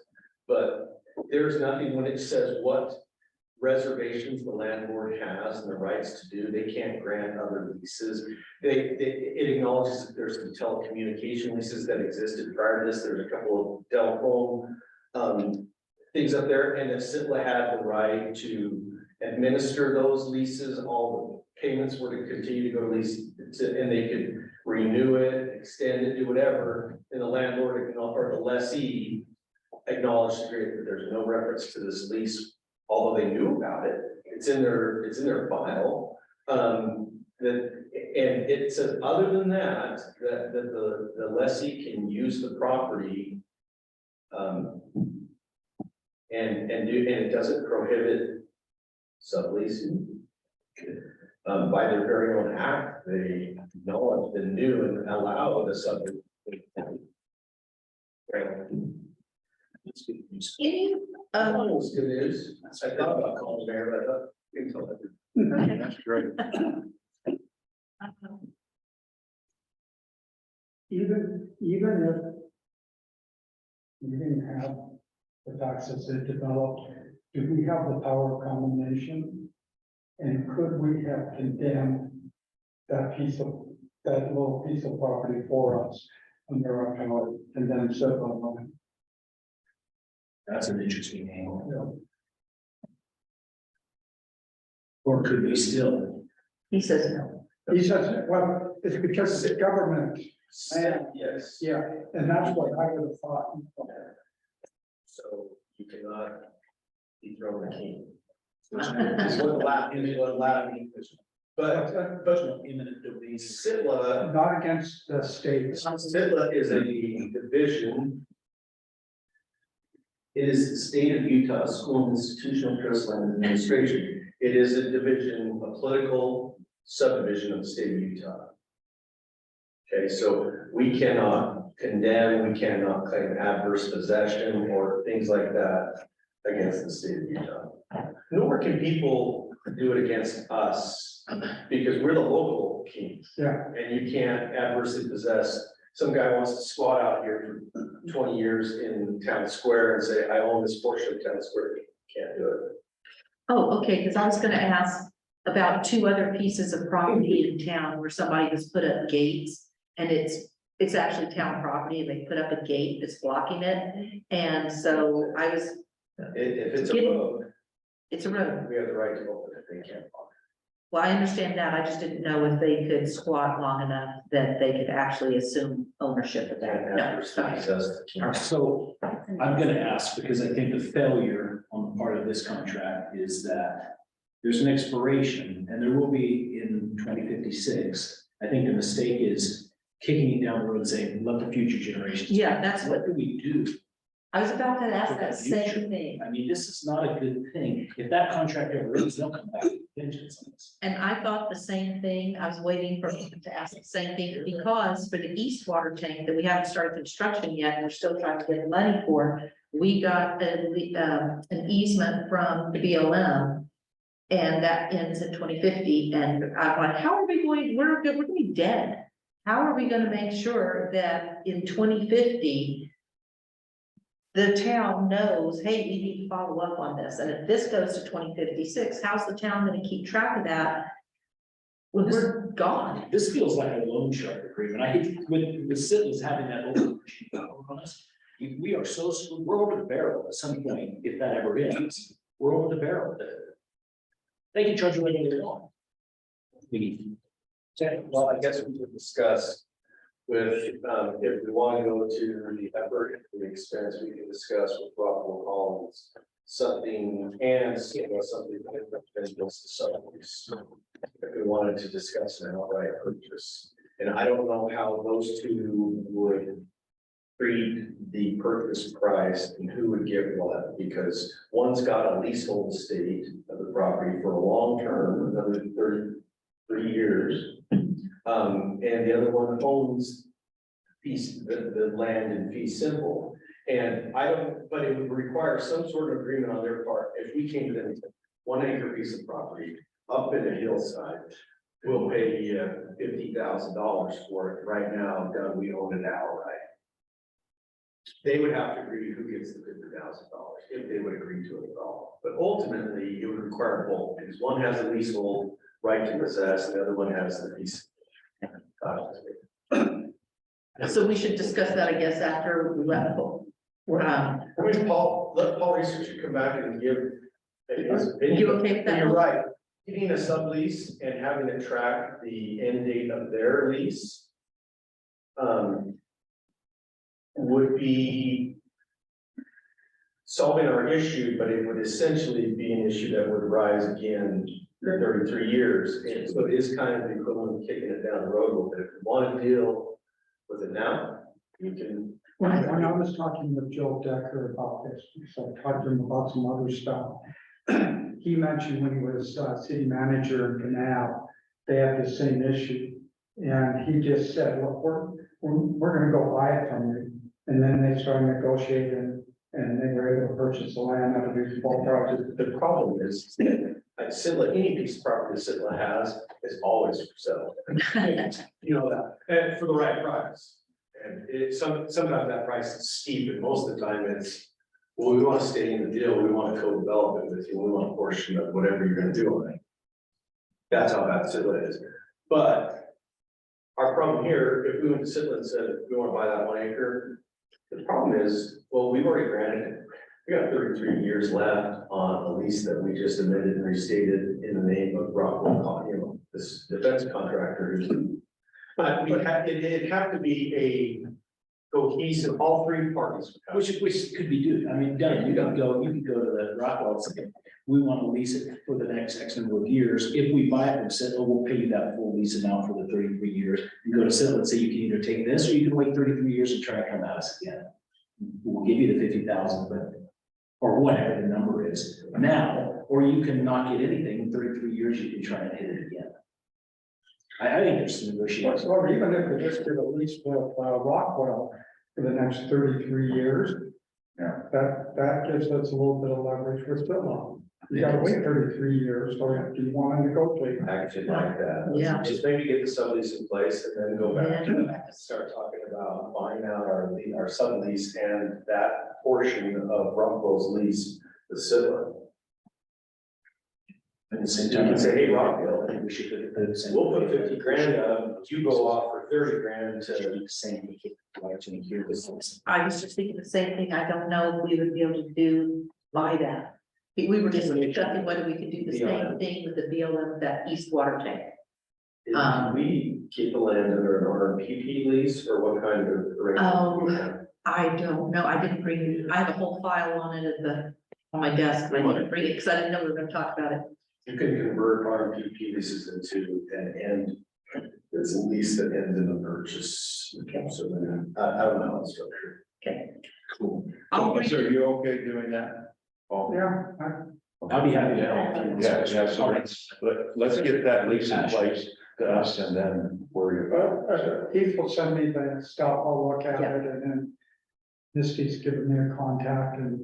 G: But there's nothing when it says what reservations the landlord has and the rights to do, they can't grant other leases. It acknowledges that there's some telecommunication leases that existed prior to this, there's a couple of telephone things up there, and if Sitla had the right to administer those leases, all the payments were to continue to go to lease, and they could renew it, extend it, do whatever, and the landlord or the lessee acknowledged that there's no reference to this lease, although they knew about it, it's in their file. And it says, other than that, that the lessee can use the property. And it doesn't prohibit subleasing. By their very own act, they acknowledge the new and allow the sublease.
B: That's good news.
A: Any,
G: Almost good news. I thought about calling the mayor, but I thought, we can tell that.
C: That's great.
F: Even if we didn't have the taxes that developed, do we have the power of condemnation? And could we have condemned that little piece of property for us under our power and then set on line?
B: That's an interesting angle.
F: You know,
B: Or could we still?
A: he says no.
F: he says, well, it's because it's government,
G: Yes.
F: yeah, and that's what I would have thought.
G: So you cannot dethrone the king. Is what Latin is. But
B: Imminent domain.
G: Sitla,
F: Not against the state.
G: Sitla is a division. It is the state of Utah School and Institutional Trust Land Administration. It is a division, a political subdivision of the state of Utah. Okay, so we cannot condemn, we cannot claim adverse possession or things like that against the state of Utah. Nor can people do it against us because we're the local kings.
F: Yeah.
G: And you can't adversely possess, some guy wants to squat out here for 20 years in town square and say, I own this portion of town square, can't do it.
A: Oh, okay, because I was gonna ask about two other pieces of property in town where somebody has put up gates. And it's actually town property and they put up a gate that's blocking it. And so I was,
G: If it's a road,
A: it's a road.
G: we have the right to open it, they can't block
A: Well, I understand that. I just didn't know if they could squat long enough that they could actually assume ownership of
G: it.
A: that.
G: And
A: No,
G: adversely
A: sorry.
G: possess the king.
B: All right, so I'm gonna ask, because I think the failure on the part of this contract is that there's an expiration, and there will be in 2056. I think the mistake is kicking it down the road and saying, let the future generations.
A: Yeah, that's what,
B: What do we do?
A: I was about to ask
B: For
A: that
B: the future.
A: same thing.
B: I mean, this is not a good thing. If that contract ever ends, they'll come back with vengeance on us.
A: And I thought the same thing. I was waiting for him to ask the same thing because for the east water tank that we haven't started construction yet, and we're still trying to get the money for, we got an easement from the BLM. And that ends in 2050. And I'm like, how are we going, we're gonna be dead. How are we gonna make sure that in 2050 the town knows, hey, we need to follow up on this, and if this goes to 2056, how's the town gonna keep track of that? When we're gone,
B: This feels like a loan shark agreement. I hate with Sitley's having that over on us. We are so screwed. We're over the barrel at some point, if that ever ends. We're over the barrel. They can charge you whatever they want.
G: Well, I guess we could discuss with, if we want to go to the effort, and the expense, we can discuss with Rockwell Collins. Something and, you know, something that is the sublease. If we wanted to discuss an outright purchase. And I don't know how those two would treat the purchase price and who would get what, because one's got a leasehold state of the property for a long term, another 33 years. And the other one owns the land in fee simple. And I don't, but it would require some sort of agreement on their part. If we came to them, 1 acre piece of property up in the hillside, we'll pay you $50,000 for it. Right now, Doug, we own it outright. They would have to agree who gets the $50,000 if they would agree to it at all. But ultimately, it would require both, because one has a leasehold right to possess, the other one has the lease.
A: So we should discuss that, I guess, after we let Paul.
G: I mean, Paul, let Paul research come back and give. his opinion.
A: You okay with that?
G: You're right, getting a sublease and having it track the end date of their lease. Would be solving our issue, but it would essentially be an issue that would rise again in 33 years. And so it is kind of the equivalent of kicking it down the road a little bit. If you want to deal with it now, you can.
F: When I was talking with Joe Decker about this, so I talked to him about some other stuff. He mentioned when he was city manager in Canal, they had the same issue. And he just said, look, we're gonna go buy it from you. And then they started negotiating and they were able to purchase the land out of these small projects.
G: The problem is that like Sidla, any piece of property Sidla has is always for sale. You know that, and for the right price. And sometimes that price is steep, and most of the time it's, well, we want to stay in the deal, we want to co-develop it with you, we want a portion of whatever you're gonna do on it. That's how bad Sidla is. But our problem here, if we went to Sidla and said, we want to buy that 1 acre, the problem is, well, we've already granted it. We got 33 years left on a lease that we just amended and restated in the name of Rockwell, you know, this defense contractor. But it'd have to be a cohesive, all three parties.
B: Which could be do, I mean, Doug, you can go to the Rockwell and say, we want to lease it for the next X number of years. If we buy it and said, oh, we'll pay you that full lease amount for the 33 years, you go to Sidla and say you can either take this or you can wait 33 years and try to come at us again. We'll give you the 50,000, but, or whatever the number is now, or you can not get anything in 33 years, you can try and hit it again. I think there's some negotiations.
F: Or even if we just did a lease with Rockwell for the next 33 years.
C: Yeah.
F: That gives us a little bit of leverage. We're still on. You gotta wait 33 years, so do you want to negotiate?
G: Actually like that.
A: Yeah.
G: Just maybe get the sublease in place and then go back
A: Yeah.
G: and start talking about buying out our sublease and that portion of Rockwell's lease with Sidla.
B: At the same
G: You
B: time,
G: can say, hey, Rockville,
B: I think we should put it the same.
G: we'll put 50 grand up, you go off for 30 grand
B: To
G: to.
B: be the same, we could watch and hear this.
A: I was just thinking the same thing. I don't know if we would be able to buy that. We were just discussing whether we could do the same thing with the BLM, that east water tank.
G: Did we keep the land under an RPP lease or what kind of arrangement? do we have?
A: I don't know. I didn't bring it. I have a whole file on it on my desk. I didn't bring it because I didn't know we were gonna talk about it.
G: You can convert RPP leases into an end, it's a lease that ends in a purchase.
A: Okay.
G: So then, I don't know how it's structured.
A: Okay.
B: Cool.
A: I'll bring,
C: So are you okay doing that? Oh,
F: Yeah,
B: I'll be happy to help.
C: yeah, so let's get that lease in place to us and then worry about.
F: Keith will send me the stuff, I'll look at it, and then Misty's given me a contact, and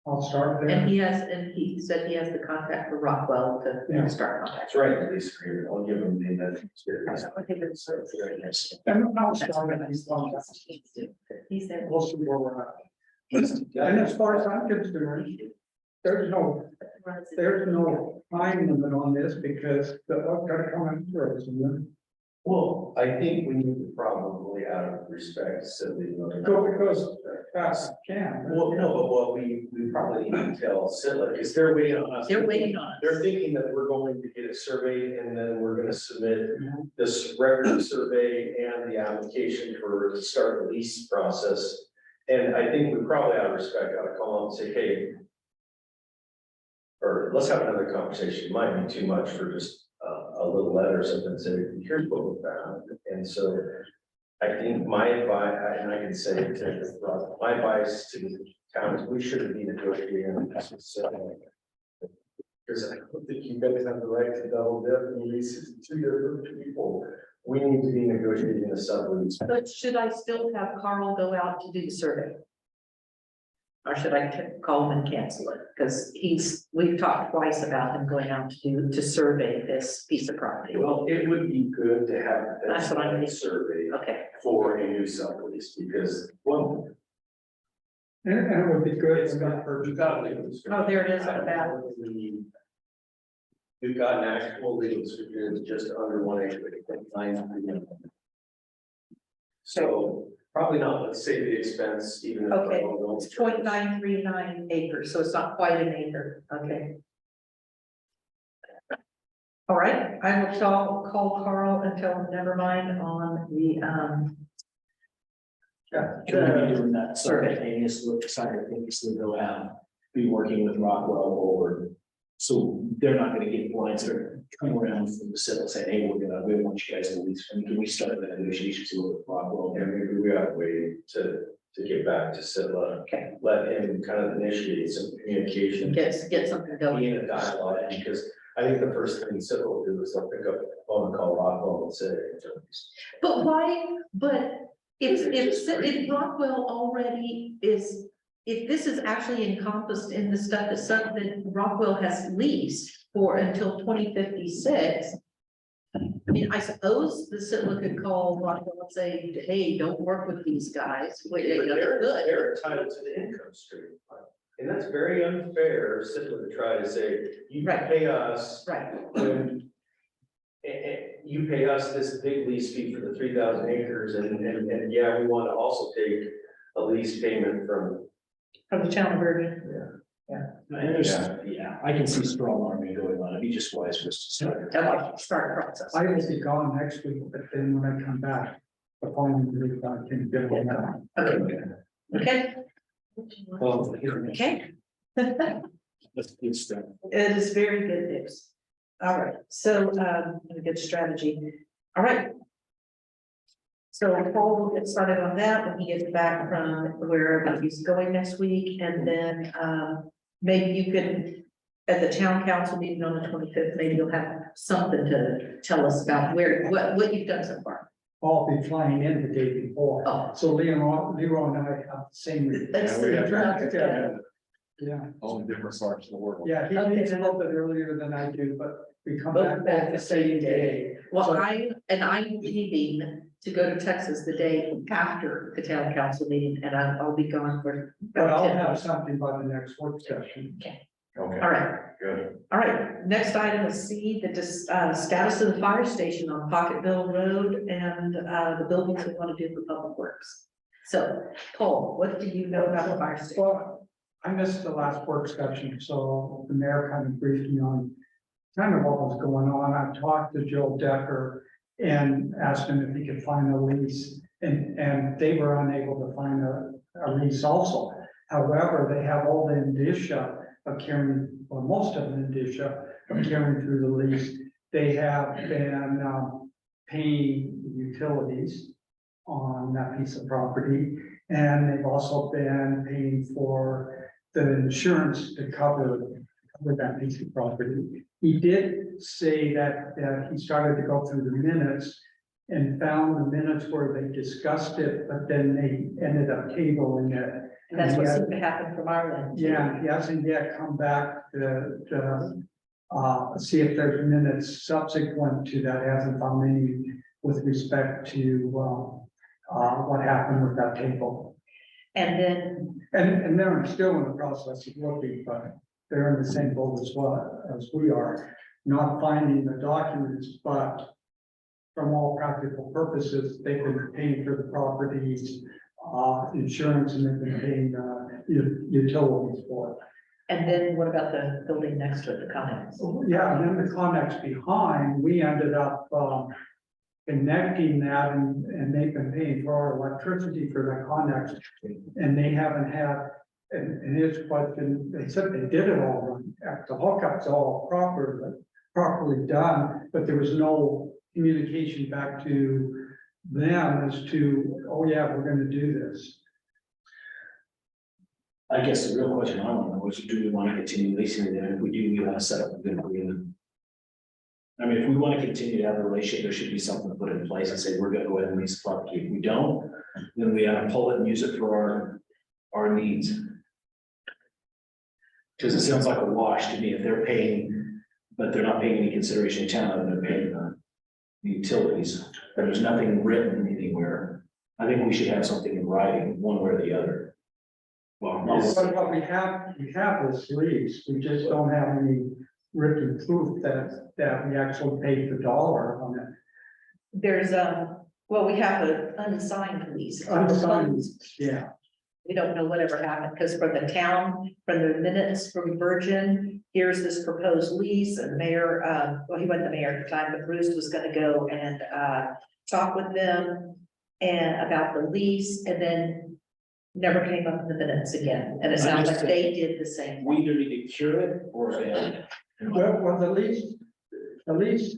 F: I'll start there.
A: and he said he has the contact for Rockwell
F: Yeah.
A: to start contact.
G: That's right, the lease agreement, I'll give them the.
F: And I'll start at these contacts.
A: He said.
F: We'll see where we're at. And as far as I'm concerned, there's no time limit on this because I've got to come in first, and then
G: Well, I think we need to probably out of respect, so the.
F: go because fast can.
G: Well, no, but what we probably need to tell Sidla, because they're waiting on us.
A: They're waiting on us.
G: They're thinking that we're going to get it surveyed and then we're gonna submit this record survey and the application for the start the lease process. And I think we probably out of respect ought to call them and say, hey. Or let's have another conversation. It might be too much for just a little letter or something, and say, here's what we found. And so I think my advice, and I can say to Rob, my advice to the town is we shouldn't be negotiating this with Citla. Because I don't think you guys have the right to double dip and lease to your people. We need to be negotiating a sublease.
A: But should I still have Carl go out to do the survey? Or should I call him and cancel it? Because we've talked twice about him going out to survey this piece of property.
G: Well, it would be good to have
A: That's what I mean.
G: that survey
A: Okay,
G: for a new sublease because, well,
F: And it would be good.
G: it's got, you got legal description.
A: oh, there it is on the back.
G: We've got an actual legal description, it's just under 1 acre, but 9. So probably not, let's say the expense, even if.
A: Okay, it's 0.939 acres, so it's not quite an acre, okay. All right, I will call Carl and tell him, never mind on the,
B: Can we be doing that simultaneously go out, be working with Rockwell Board? So they're not gonna get blinds that are coming around from the city saying, hey, we want you guys to lease. I mean, can we start the negotiations with Rockwell?
G: And maybe we gotta wait to get back to Sidla.
A: Okay.
G: Let him kind of initiate some communication.
A: get something going.
G: Be in a dialogue, because I think the first thing Sidla will do is they'll pick up the phone and call Rockwell and say.
A: But why, but if Rockwell already is, if this is actually encompassed in the stuff that Rockwell has leased for until 2056. I mean, I suppose the Sitla could call Rockwell and say, hey, don't work with these guys. Wait,
G: But
A: they're good.
G: they're entitled to the income stream. And that's very unfair, Sidla to try to say, you
A: Right.
G: pay us
A: Right,
G: when you pay us this big lease fee for the 3,000 acres and yeah, we want to also take a lease payment from.
A: from the town of Bergen.
B: And there's, I can see strong arming going on. It'd be just wise for us to start.
A: I'd like to start a process.
F: I will be gone next week, but then when I come back, the following week, I can get it out.
A: Okay,
B: Well,
A: okay.
B: that's good stuff.
A: It is very good news. All right, so, a good strategy. All right. So Paul will get started on that when he gets back from wherever he's going next week, and then, maybe you could, at the town council meeting on the 25th, maybe you'll have something to tell us about what you've done so far.
F: I'll be flying in the day before,
A: Oh,
F: so Leroy and I have the same.
A: that's the.
F: Yeah,
C: All different parts of the world.
F: yeah, he
A: Okay.
F: leaves a little bit earlier than I do, but we come
A: Both
F: back the same day.
A: Well,
F: So-
A: I'm leaving to go to Texas the day after the town council meeting, and I'll be gone for.
F: But
A: about
F: I'll
A: 10
F: have
A: days.
F: something by the next work session.
C: Okay,
A: All right,
C: good.
A: all right. Next item is C, the status of the fire station on Pocketville Road and the buildings we want to do for public works. So, Paul, what do you know about the fire station?
F: Well, I missed the last work session, so the mayor kind of briefed me on kind of what was going on. I talked to Joe Decker and asked him if he could find a lease, and they were unable to find a lease also. However, they have all the indicia of carrying, or most of the indicia of carrying through the lease. They have been paying utilities on that piece of property, and they've also been paying for the insurance to cover that piece of property. He did say that he started to go through the minutes and found the minutes where they discussed it, but then they ended up tabling it.
A: And that's what
F: And he
A: seemed to happen from our end.
F: yeah, he hasn't yet come back to see if there's minutes subsequent to that, He hasn't found any with respect to, what happened with that table.
A: And then,
F: And they're still in the process of looking, but they're in the same boat as we are, not finding the documents, but from all practical purposes, they've been paying for the properties, insurance, and they've been paying, utilities for it.
A: and then what about the building next to it, the Connex?
F: Yeah, and then the Connex behind, we ended up, connecting that and they've been paying for our electricity for the Connex. And they haven't had, and his question, they said they did it all right, the hookup's all proper, but properly done, but there was no communication back to them as to, oh yeah, we're gonna do this.
B: I guess the real question I want to know is, do we want to continue leasing it? And if we do, we want to set up a good agreement. I mean, if we want to continue to have a relationship, there should be something put in place and say, we're gonna go ahead and lease the property. If we don't, then we have to pull it and use it for our needs. Because it sounds like a wash to me. If they're paying, but they're not paying any consideration in town, and they're paying the utilities, but there's nothing written anywhere. I think we should have something in writing, one way or the other. Well,
F: But we have this lease, we just don't have any written proof that we actually paid the dollar on it.
A: There's, well, we have an unsigned lease.
F: Unsigned, yeah.
A: We don't know whatever happened, because from the town, from the minutes from Virgin, here's this proposed lease, and mayor, well, he wasn't the mayor at the time, but Bruce was gonna go and, talk with them and about the lease, and then never came up in the minutes again, and it sounds like they did the same.
B: we either need to cure it or abandon it.
F: Well, the lease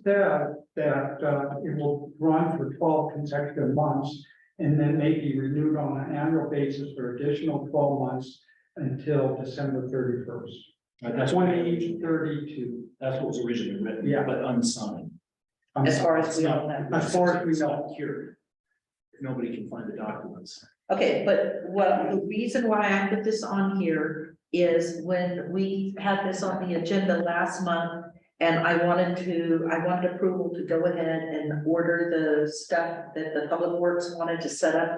F: said that it will run for 12 consecutive months and then may be renewed on an annual basis for additional 12 months until December 31st.
B: Right, that's
F: 2032.
B: That's what was originally written,
F: Yeah.
B: but unsigned.
A: As far as
B: It's
A: we
B: not-
A: all know.
F: As far as we
B: it's
F: know.
B: not cured. If nobody can find the documents.
A: Okay, but what, the reason why I put this on here is when we had this on the agenda last month. And I wanted approval to go ahead and order the stuff that the Public Works wanted to set up.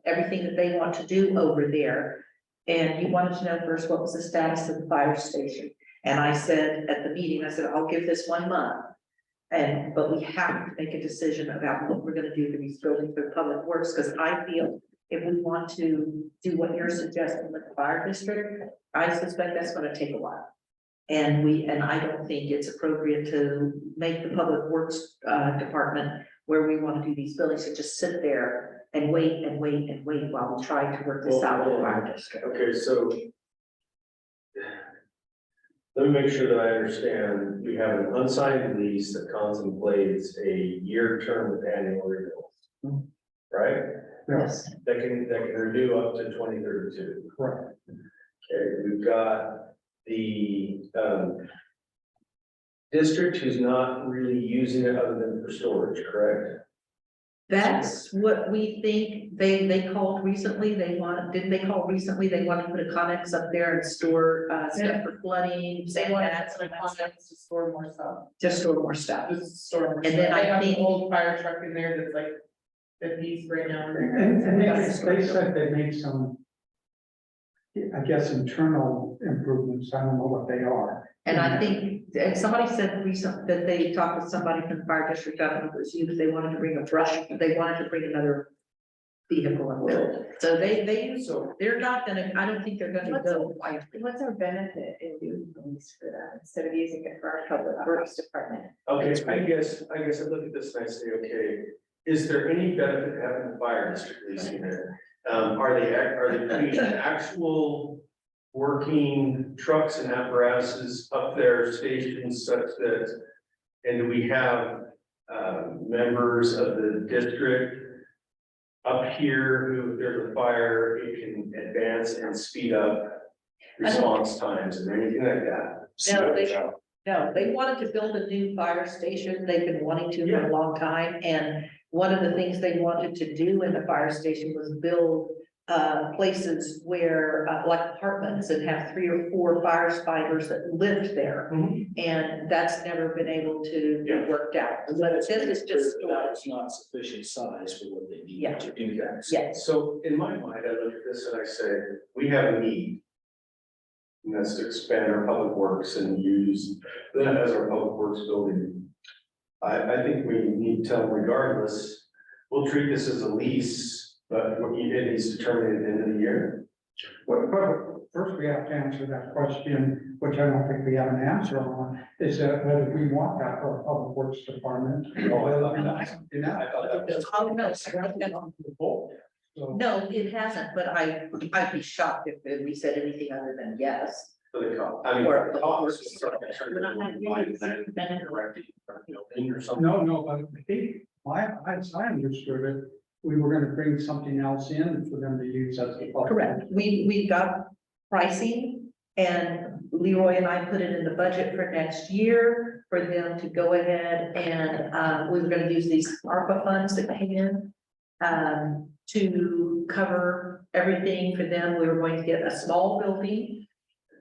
A: Everything that they want to do over there. And you wanted to know first, what was the status of the fire station? And I said at the meeting, I said, I'll give this 1 month. But we have to make a decision about what we're gonna do to these buildings for Public Works, because I feel if we want to do what you're suggesting with the fire district, I suspect that's gonna take a while. And I don't think it's appropriate to make the Public Works department where we want to do these buildings and just sit there and wait and wait and wait while we try to work this out with the fire district.
G: Okay, so. Let me make sure that I understand. We have an unsigned lease that contemplates a year term with annual renewals. Right?
A: Yes,
G: That can renew up to 2032.
F: Correct.
G: Okay, we've got the district who's not really using it other than for storage, correct?
A: that's what we think. They called recently. Didn't they call recently? They want to put a Connex up there and store stuff for flooding,
D: They
A: saying
D: want
A: that,
D: some concepts to store more stuff,
A: just store more stuff.
D: just store more
A: And
D: stuff.
A: then I
D: They have
A: think-
D: an old fire truck in there that's like 50s right now.
F: And they said they made some, I guess, internal improvements. I don't know what they are.
A: And I think, and somebody said recently that they talked with somebody from the fire district, I don't know if it was you, but they wanted to bring a brush, they wanted to bring another vehicle and build. So they're not gonna, I don't think they're gonna go.
E: What's our benefit in doing things for that instead of using it for our public works department?
G: Okay, I guess I look at this and I say, okay, is there any benefit to having the fire district leasing it? Are they putting actual working trucks and apparatuses up their stations such that? And do we have members of the district up here who, if there's a fire, it can advance and speed up response times and anything like that?
A: No, they wanted to build a new fire station. They've been wanting to for a long time. And one of the things they wanted to do in the fire station was build places where, like apartments, and have 3 or 4 firefighters that lived there. And that's never been able to be worked out. But this is just storage.
B: That's not sufficient size for what they need
A: Yeah.
B: to do that.
A: Yes,
G: So in my mind, I look at this and I say, we have a need. And that's to expand our public works and use that as our public works building. I think we need to tell them regardless, we'll treat this as a lease, but what you did is determined at the end of the year.
F: But first we have to answer that question, which I don't think we have an answer on, is that whether we want that for our public works department. Or whether we not do that.
A: oh, no,
F: So,
A: no, it hasn't, but I'd be shocked if we said anything other than yes.
G: For the cost, I mean,
A: Or-
G: the cost is
E: We're not having any benefit.
G: building or something.
F: No, but I think, as I understood it, we were gonna bring something else in for them to use as the.
A: Correct. We got pricing and Leroy and I put it in the budget for next year for them to go ahead and, we were gonna use these ARPA funds that came in to cover everything for them. We were going to get a small building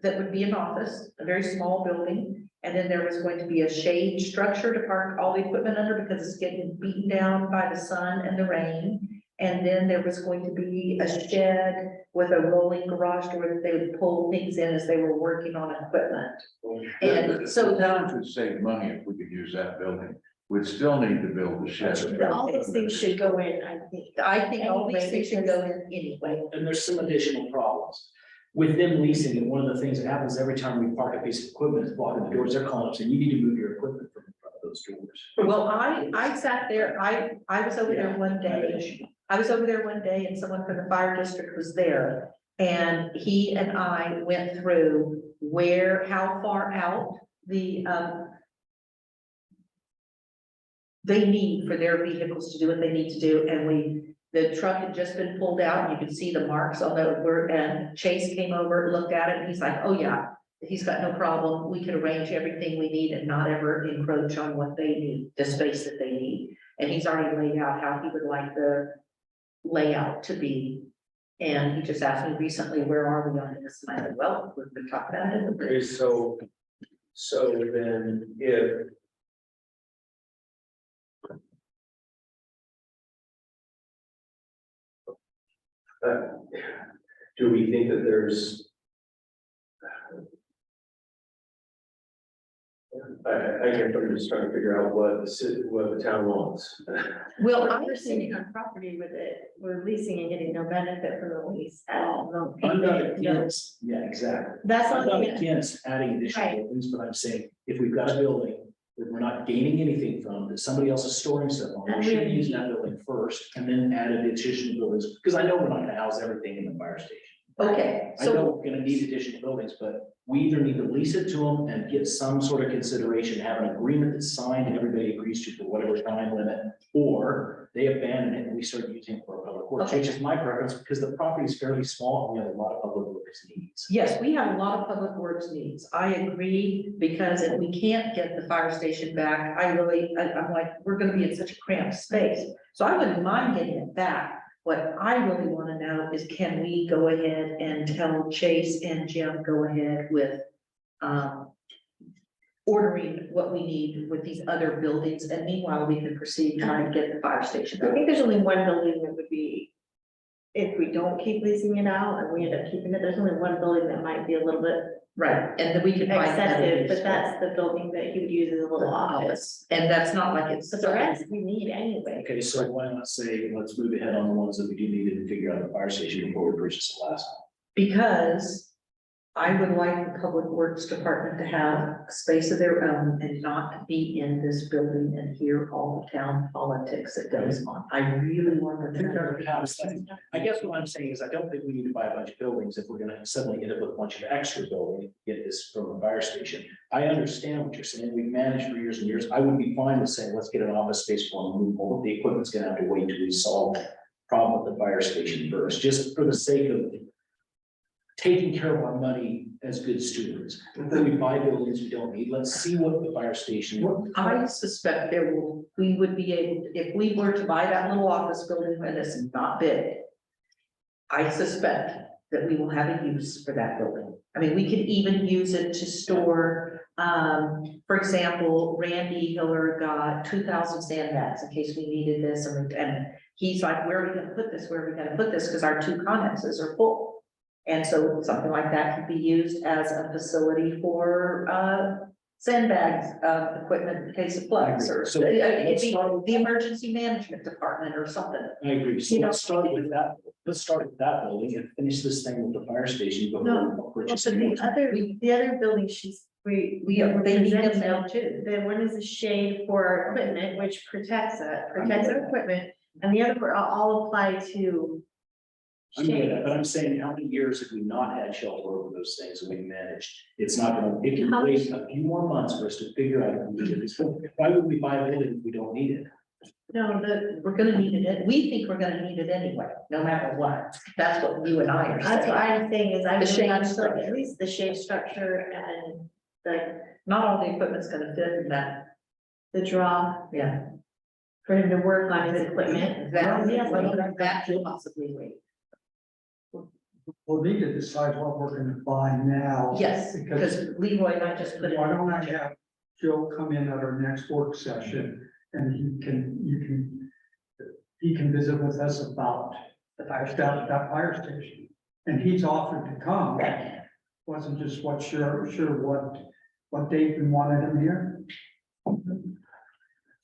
A: that would be an office, a very small building. And then there was going to be a shade structure to park all the equipment under because it's getting beaten down by the sun and the rain. And then there was going to be a shed with a rolling garage door that they would pull things in as they were working on equipment. And so
C: The town could save money if we could use that building. We'd still need to build the shed.
E: All these things should go in, I think.
A: I think all these things should go in anyway.
B: And there's some additional problems. With them leasing, and one of the things that happens every time we park a piece of equipment is blocking the doors, they're calling up saying, you need to move your equipment from in front of those doors.
A: Well, I sat there, I was over there one day. I was over there one day and someone from the fire district was there. And he and I went through how far out they need for their vehicles to do what they need to do. And the truck had just been pulled out and you could see the marks on and Chase came over, looked at it, and he's like, oh yeah, he's got no problem. We can arrange everything we need and not ever encroach on what they need, the space that they need. And he's already laid out how he would like the layout to be. And he just asked me recently, where are we on this? And I said, well, we've been talking about it.
G: Okay, so then if. Do we think that there's? I guess I'm just trying to figure out what the town wants.
A: Well,
E: We're sitting on property with it, we're leasing and getting no benefit from the lease at all, no.
B: I'm not
E: payment, no.
B: against, yeah, exactly.
E: That's
B: I'm
E: not,
B: not against adding additional
E: Right.
B: buildings, but I'm saying, if we've got a building that we're not gaining anything from, that somebody else is storing stuff on,
E: And
B: we should
E: we-
B: use that building first and then add additional buildings, because I know we're not gonna house everything in the fire station.
A: Okay,
B: I know
A: so,
B: we're gonna need additional buildings, but we either need to lease it to them and get some sort of consideration, have an agreement that's signed and everybody agrees to for whatever time limit, or they abandon it and we start using it for public works,
A: Okay.
B: which is my preference, because the property is fairly small and we have a lot of public works needs.
A: yes, we have a lot of public works needs. I agree, because if we can't get the fire station back, I'm like, we're gonna be in such a cramped space. So I wouldn't mind getting it back. What I really wanna know is, can we go ahead and tell Chase and Jim, go ahead with, ordering what we need with these other buildings, and meanwhile, we can proceed trying to get the fire station
E: I
A: back.
E: think there's only one building that would be, if we don't keep leasing it out and we end up keeping it, there's only one building that might be a little bit
A: Right, and then we can find.
E: excessive, but that's the building that he would use as a little office.
A: And that's not like it's.
E: But the rest we need anyway.
B: Okay, so why not say, let's move ahead on the ones that we do need to figure out the fire station before we purchase the last one.
A: Because I would like the Public Works Department to have a space of their own and not be in this building and hear all the town politics that goes on. I really want them to.
B: I guess what I'm saying is, I don't think we need to buy a bunch of buildings if we're gonna suddenly end up with a bunch of extra building, get this from the fire station. I understand what you're saying, we've managed for years and years, I would be fine with saying, let's get an office space for them, move all of the equipment's gonna have to wait till we solve the problem with the fire station first, just for the sake of taking care of our money as good stewards. Before we buy buildings we don't need, let's see what the fire station.
A: I suspect we would be able, if we were to buy that little office building that is not big. I suspect that we will have a use for that building. I mean, we could even use it to store, for example, Randy Hiller got 2,000 sandbags in case we needed this, and he's like, where are we gonna put this? Where are we gonna put this? Because our 2 connexes are full. And so something like that could be used as a facility for, sandbags, equipment in case of floods, or
B: So
A: it'd
B: let's
A: be
B: start with
A: the emergency management department or something.
B: I agree, so
A: You know-
B: let's start with that, let's start with that building and finish this thing with the fire station. before
E: No,
B: we purchase
E: But
B: any
E: the
B: more.
E: other building
A: They need them
E: presented.
A: now too.
E: The one is a shade for our equipment, which protects our equipment, and the other were all apply to
B: I'm good at that, but I'm saying, how many years have we not had shelter over those things and we managed? It's not gonna, it can wait a few more months for us to figure out if we need it. Why would we buy a building if we don't need it?
A: No, we're gonna need it, we think we're gonna need it anyway, no matter what, that's what you and I are
E: That's what
A: saying.
E: I'm saying is I'm
A: The
E: really
A: shade
E: not sure,
A: structure.
E: at least the shade structure and
A: Not all the equipment's gonna fit in that,
E: the draw
A: yeah.
E: for him to work on his equipment.
A: That could possibly wait.
F: We'll need to decide what we're gonna buy now.
A: Yes,
F: Because
A: because Leroy and I just put it.
F: why don't I have Joe come in at our next work session and he can visit with us about
A: The fire
F: that fire station. And he's offered to come, wasn't just what date we wanted him here.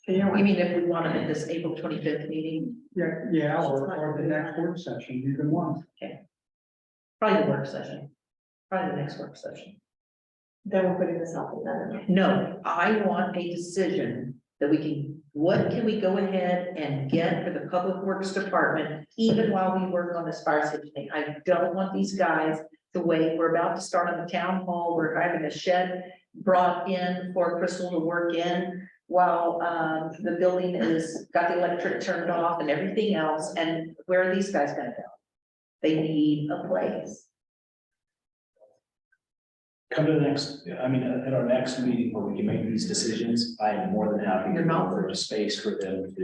A: You mean if we want it at this April 25th meeting,
F: Yeah, or the next work session, either one.
A: probably the work session, probably the next work session.
E: Then we're putting this off another.
A: No, I want a decision that we can, what can we go ahead and get for the Public Works Department, even while we work on this fire safety thing? I don't want these guys to wait. We're about to start on the town hall. We're having a shed brought in for Crystal to work in while the building is got the electric turned off and everything else. And where are these guys gonna go? They need a place.
B: Come to the next, I mean, at our next meeting where we can make these decisions, I am more than happy to
A: You're not-
B: offer a space for them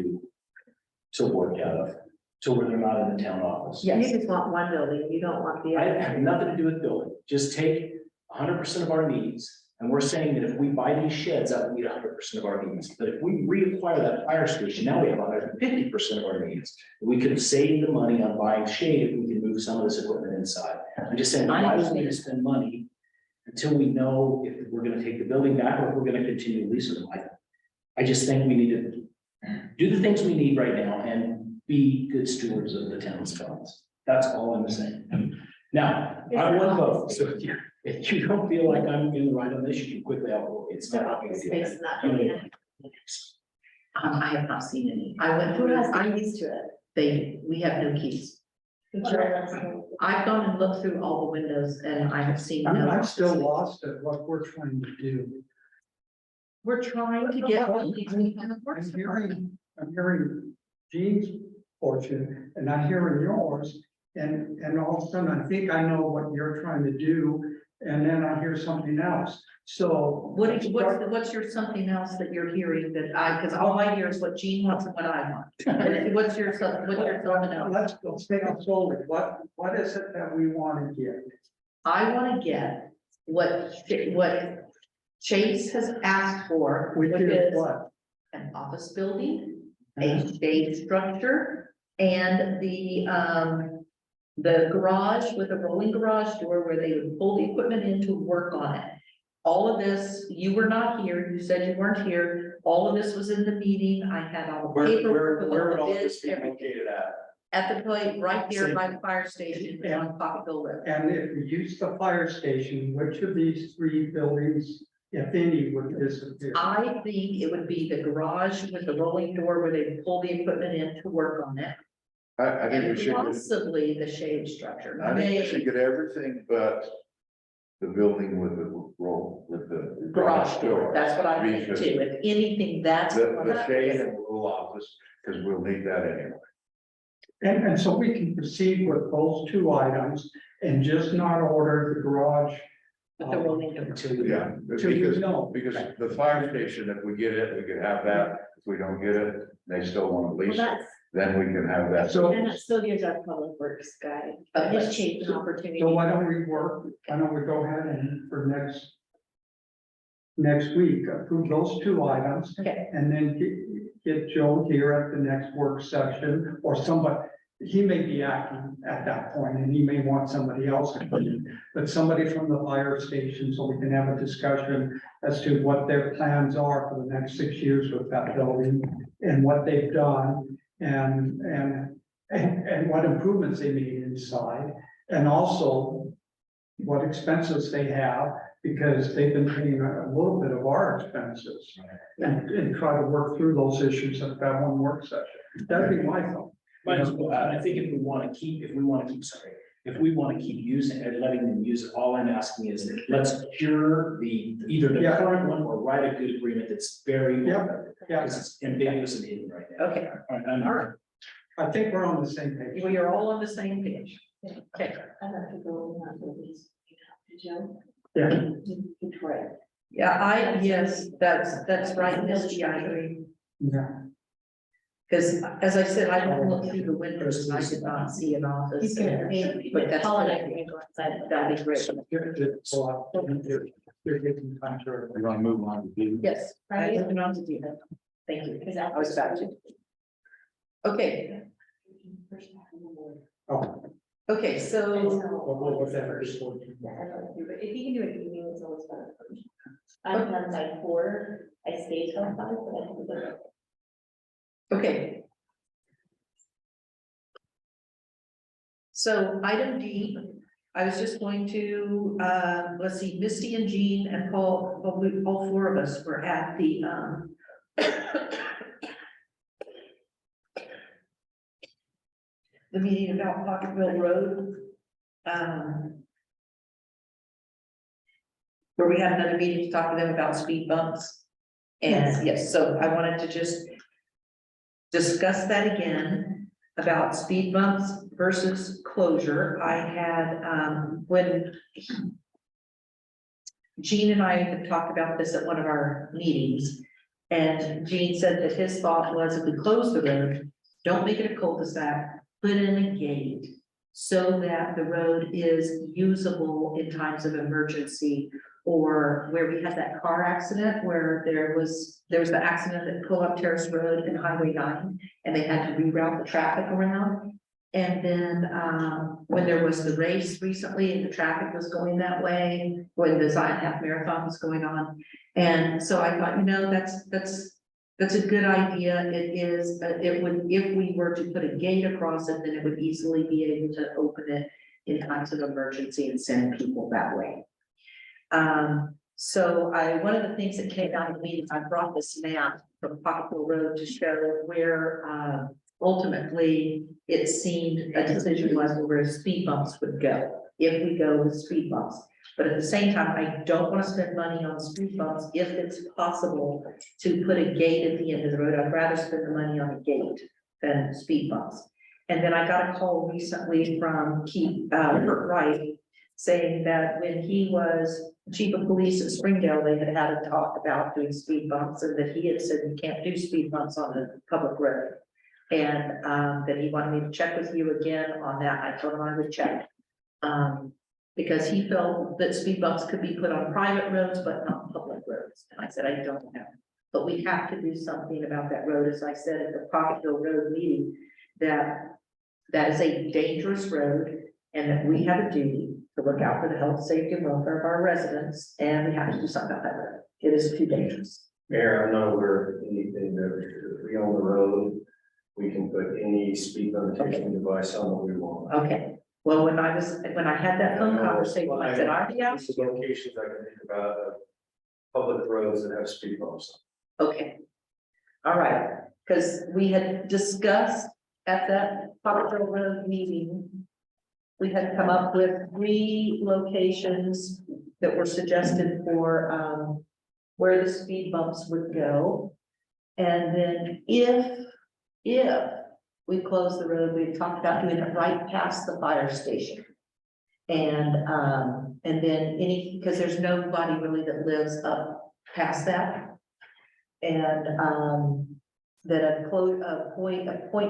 B: to work out of, to where they're not in the town office.
E: You
A: Yes,
E: just want one building, you don't want the
B: I
E: other.
B: have nothing to do with building, just take 100% of our needs. And we're saying that if we buy these sheds, that will meet 100% of our needs. But if we reacquire that fire station, now we have 150% of our needs. We could have saved the money on buying shade if we can move some of this equipment inside. I'm just saying, why don't we spend money until we know if we're gonna take the building back or if we're gonna continue leasing them? I just think we need to do the things we need right now and be good stewards of the town's funds. That's all I'm saying. Now, I want to vote, so if you don't feel like I'm in the right on this, you can quickly out. It's
E: Their
B: not. a big
E: office
B: deal.
E: space is not
B: You know,
E: building.
A: I have not seen any. I went
E: Who
A: through,
E: has the keys to it?
A: we have no keys.
E: Sure.
A: I've gone and looked through all the windows and I have seen no.
F: I'm still lost at what we're trying to do.
A: We're trying to get.
F: I'm hearing Gene's portion and I'm hearing yours. And all of a sudden, I think I know what you're trying to do, and then I hear something else. So.
A: What's your something else that you're hearing that because all I hear is what Gene wants and what I want. And what's your something else?
F: Let's take it slowly. What is it that we want to get?
A: I want to get what Chase has asked for,
F: Which is what?
A: an office building, a shade structure, and the garage with a rolling garage door where they would pull the equipment in to work on it. All of this, you were not here, you said you weren't here, all of this was in the meeting, I had all the paperwork with all the bids, everything.
G: located at?
A: At the point, right there by the fire station on Pocketville Road.
F: And if we use the fire station, which of these three buildings, if any, would disappear?
A: I think it would be the garage with the rolling door where they would pull the equipment in to work on it.
C: I think we
A: And
C: should,
A: possibly the shade structure.
C: I think we should
A: Maybe
C: get everything but the building with the roll, with the.
A: garage door, that's what I think
C: Because
A: too, if anything, that's.
C: The shade and the little office, because we'll need that anyway.
F: And so we can proceed with those two items and just not order the garage.
A: With the rolling door.
B: Until we.
C: Yeah,
F: Till you
C: because,
F: know.
C: because the fire station, if we get it, we can have that. If we don't get it, they still want to
E: Well,
C: lease it,
E: that's,
C: then we can have that.
F: So-
E: and it still gives our public works guy,
A: But
E: just
A: let's-
E: change an opportunity.
F: So why don't we go ahead and for next week, approve those two items
A: Okay,
F: and then get Joe here at the next work session or somebody. He may be acting at that point and he may want somebody else to put in, but somebody from the fire station so we can have a discussion as to what their plans are for the next 6 years with that building and what they've done and what improvements they made inside. And also what expenses they have, because they've been paying a little bit of our expenses. And try to work through those issues at that one work session. That'd be my thought.
B: Might as well, and I think if we want to keep, sorry, if we want to keep using it, letting them use it, all I'm asking is let's cure either the
F: Yeah.
B: current one or write a good agreement that's very.
F: Yeah, yeah.
B: Because it's ambiguous and hidden right now.
A: Okay,
B: All right,
A: all right,
F: I think we're on the same page.
A: we are all on the same page. Okay,
E: I have to go on to these. Did you?
F: Yeah.
E: Detroit.
A: yeah, yes, that's right, Misty, I agree.
F: Yeah.
A: Because as I said, I don't look through the windows and I did not see an office. there. But that's
E: Paul and I
A: great.
E: can go outside.
A: That'd be great.
F: They're getting time to.
C: We're gonna move on to D.
A: Yes, I
E: Right.
A: moved on to do that. Thank you.
E: Because that
A: I was about to. Okay,
F: Oh.
A: okay, so,
F: Whatever.
E: If you can do it evening, it's always better. I'm done by 4, I stay till 5, but I can do it.
A: okay. So item D, I was just going to, let's see, Misty and Jean and Paul, well, all four of us were at the, the meeting about Pocketville Road. Where we had another meeting to talk to them about speed bumps. And yes, so I wanted to just discuss that again about speed bumps versus closure. I had, when Gene and I had talked about this at one of our meetings, and Gene said that his thought was if we close the road, don't make it a cul-de-sac, put in a gate so that the road is usable in times of emergency, or where we had that car accident where there was the accident at Pull Up Terrace Road and Highway 9, and they had to reroute the traffic around. And then when there was the race recently and the traffic was going that way, when the Zion Half Marathon was going on. And so I thought, that's a good idea. It would, if we were to put a gate across it, then it would easily be able to open it in times of emergency and send people that way. So one of the things that came out of the meeting, I brought this map from Pocketville Road to show where, ultimately it seemed a decision was where speed bumps would go, if we go with speed bumps. But at the same time, I don't want to spend money on speed bumps if it's possible to put a gate at the end of the road. I'd rather spend the money on a gate than speed bumps. And then I got a call recently from Keith, Kurt Wright, saying that when he was chief of police in Springdale, they had had a talk about doing speed bumps, and that he had said you can't do speed bumps on a public road. And that he wanted me to check with you again on that. I told him I would check. Because he felt that speed bumps could be put on private roads, but not public roads. And I said, I don't know. But we have to do something about that road. As I said at the Pocketville Road meeting, that is a dangerous road, and that we have a duty to look out for the health, safety, and welfare of our residents, and we have to do something about that road. It is too dangerous.
G: Mayor, I'm not aware of anything that if we own the road, we can put any speed limitation device on what we want.
A: Okay, well, when I had that phone conversation, I said, I already asked
G: Some
A: you.
G: locations I can think about, public roads that have speed bumps.
A: Okay. All right, because we had discussed at that Pocketville Road meeting, we had come up with 3 locations that were suggested for where the speed bumps would go. And then if we close the road, we talked about doing it right past the fire station. And then because there's nobody really that lives up past that. And that a point to put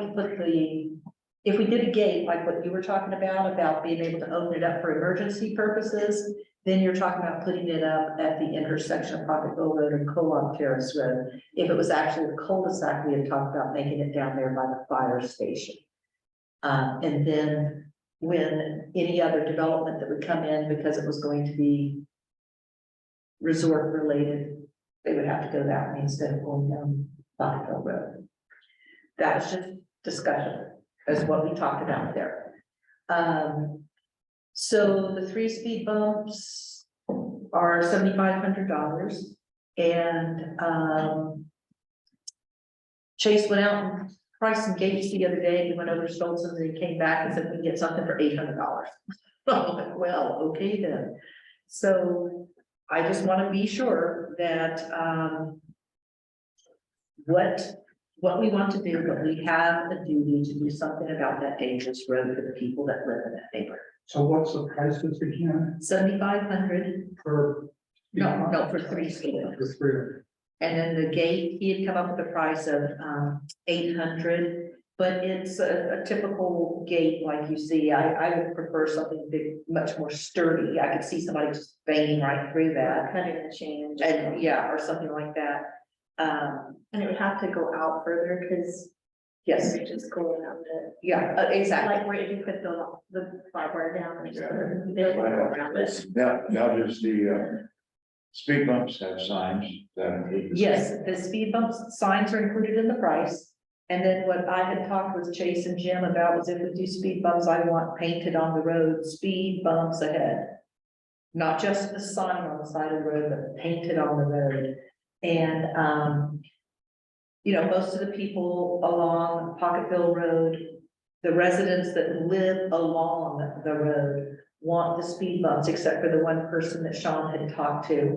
A: if we did a gate, like what you were talking about being able to open it up for emergency purposes, then you're talking about putting it up at the intersection of Pocketville Road and Co-op Terrace Road. If it was actually a cul-de-sac, we had talked about making it down there by the fire station. And then when any other development that would come in, because it was going to be resort related, they would have to go that way instead of going down Pocketville Road. That was just discussion, as what we talked about there. So the 3 speed bumps are $7,500, and Chase went out and priced some gates the other day, he went over to Stolz's and he came back and said, we can get something for $800. I'm like, well, okay then. So I just want to be sure that, what we want to do, but we have a duty to do something about that dangerous road for the people that live in that neighborhood.
F: So what's the prices again
A: 7,500,
F: per?
A: no, for 3 stores.
F: For three.
A: And then the gate, he had come up with a price of 800, but it's a typical gate like you see. I would prefer something big, much more sturdy. I could see somebody just banging right through that.
E: Cutting the chain
A: And yeah, or something like that.
E: and it would have to go out further, because
A: Yes,
E: you just go around it.
A: yeah, exactly.
E: Like where you put the barbed wire down, and just,
C: Yeah.
E: they'll go around it.
C: Now does the, speed bumps have signs that include?
A: Yes, the speed bumps signs are included in the price. And then what I had talked with Chase and Jim about was if we do speed bumps, I want painted on the road, speed bumps ahead. Not just the sign on the side of the road, but painted on the road. And, you know, most of the people along Pocketville Road, the residents that live along the road want the speed bumps, except for the one person that Sean had talked to.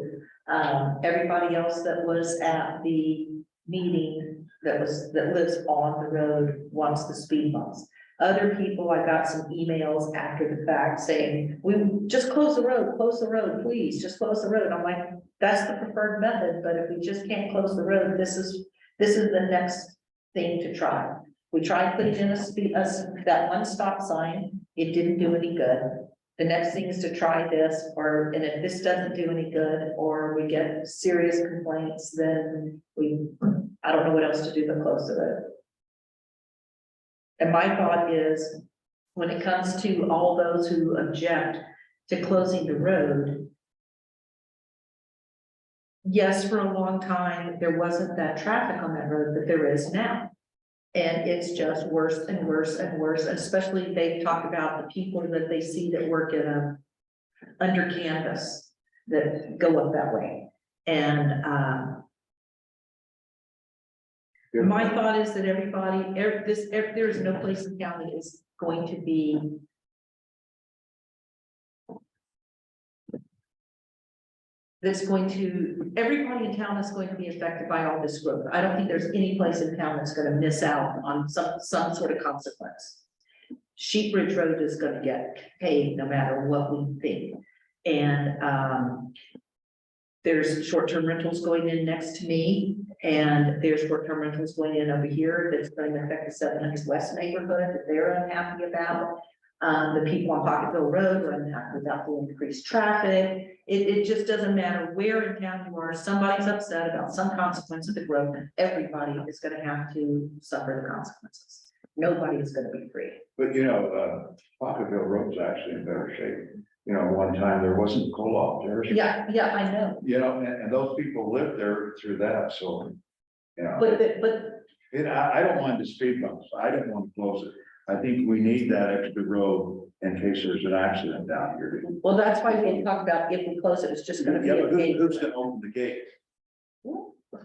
A: Everybody else that was at the meeting that lives on the road wants the speed bumps. Other people, I got some emails after the fact saying, we just close the road, please, just close the road. I'm like, that's the preferred method, but if we just can't close the road, this is the next thing to try. We tried putting in that one stop sign, it didn't do any good. The next thing is to try this, and if this doesn't do any good, or we get serious complaints, then I don't know what else to do but close the road. And my thought is, when it comes to all those who object to closing the road, yes, for a long time, there wasn't that traffic on that road, but there is now. And it's just worse and worse and worse, especially they talk about the people that they see that work in under canvas that go up that way. And my thought is that everybody, there is no place in town that is going to be everybody in town is going to be affected by all this growth. I don't think there's any place in town that's gonna miss out on some sort of consequence. Sheep Ridge Road is gonna get paid no matter what we think. And there's short-term rentals going in next to me, and there's short-term rentals going in over here that's going to affect the 700 West neighborhood that they're unhappy about. The people on Pocketville Road are unhappy about the increased traffic. It just doesn't matter where in town you are, somebody's upset about some consequence of the growth, and everybody is gonna have to suffer the consequences. Nobody is gonna be free.
C: But you know, Pocketville Road's actually in better shape. You know, one time there wasn't co-op there.
A: Yeah, I know,
C: You know, and those people lived there through that, so, you know.
A: but
C: I don't mind the speed bumps. I don't want to close it. I think we need that extra road in case there's an accident down here.
A: well, that's why we talk about if we close it, it's just gonna be
C: Yeah,
A: a
C: but
A: gate.
C: who's gonna open the gate?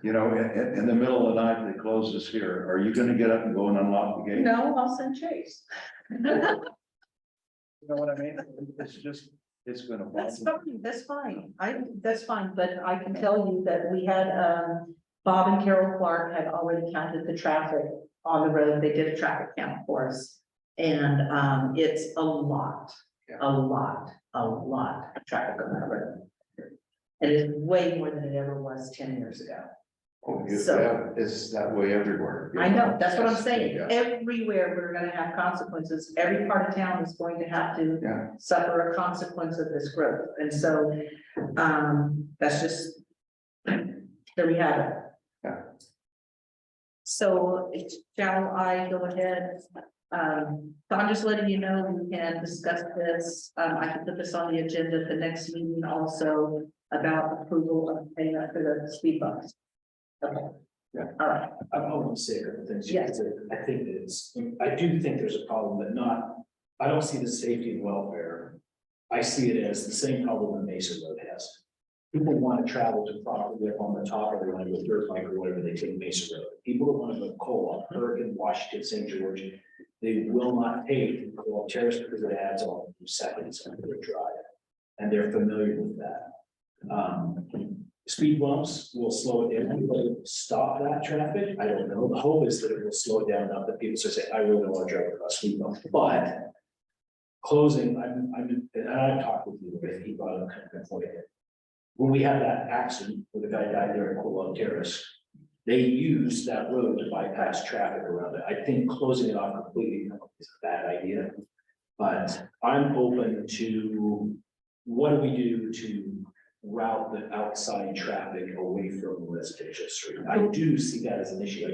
C: You know, in the middle of the night, they close this here. Are you gonna get up and go and unlock the gate?
A: No, I'll send Chase.
C: You know what I mean? It's just, it's gonna.
A: That's fine, that's fine, but I can tell you that we had, Bob and Carol Clark had already counted the traffic on the road, they did a traffic count for us. And, it's a lot of traffic on that road. It is way more than it ever was 10 years ago.
C: Oh,
A: So-
C: it's that way everywhere.
A: I know, that's what I'm saying,
C: Yeah.
A: everywhere we're gonna have consequences, every part of town is going to have to
C: Yeah.
A: suffer a consequence of this growth, and so, that's just, there we have it.
C: Yeah.
A: So, shall I go ahead? So I'm just letting you know, we can discuss this, I can put this on the agenda at the next meeting also about approval of payment for the speed bumps. Okay.
C: Yeah.
A: All right.
B: I want to say a couple things.
A: Yes.
B: I think that I do think there's a problem, but I don't see the safety and welfare. I see it as the same problem that Mesa Road has. People want to travel to property up on the top, or they want to go dirt bike or whatever, they take Mesa Road. People that want to go to Co-op, Bergen, Washington, St. George, they will not take Co-op Terrace because it adds on 2 seconds on their drive. And they're familiar with that. Speed bumps will slow it down, will it stop that traffic? I don't know. The hope is that it will slow it down enough that people start saying, I really don't want to drive across speed bumps, but closing, and I've talked with you, but he brought up kind of a point. When we had that accident where the guy died there at Cool Terrace, they used that road to bypass traffic around it. I think closing it off completely is a bad idea. But I'm open to, what do we do to route the outside traffic away from the residential street? I do see that as an issue.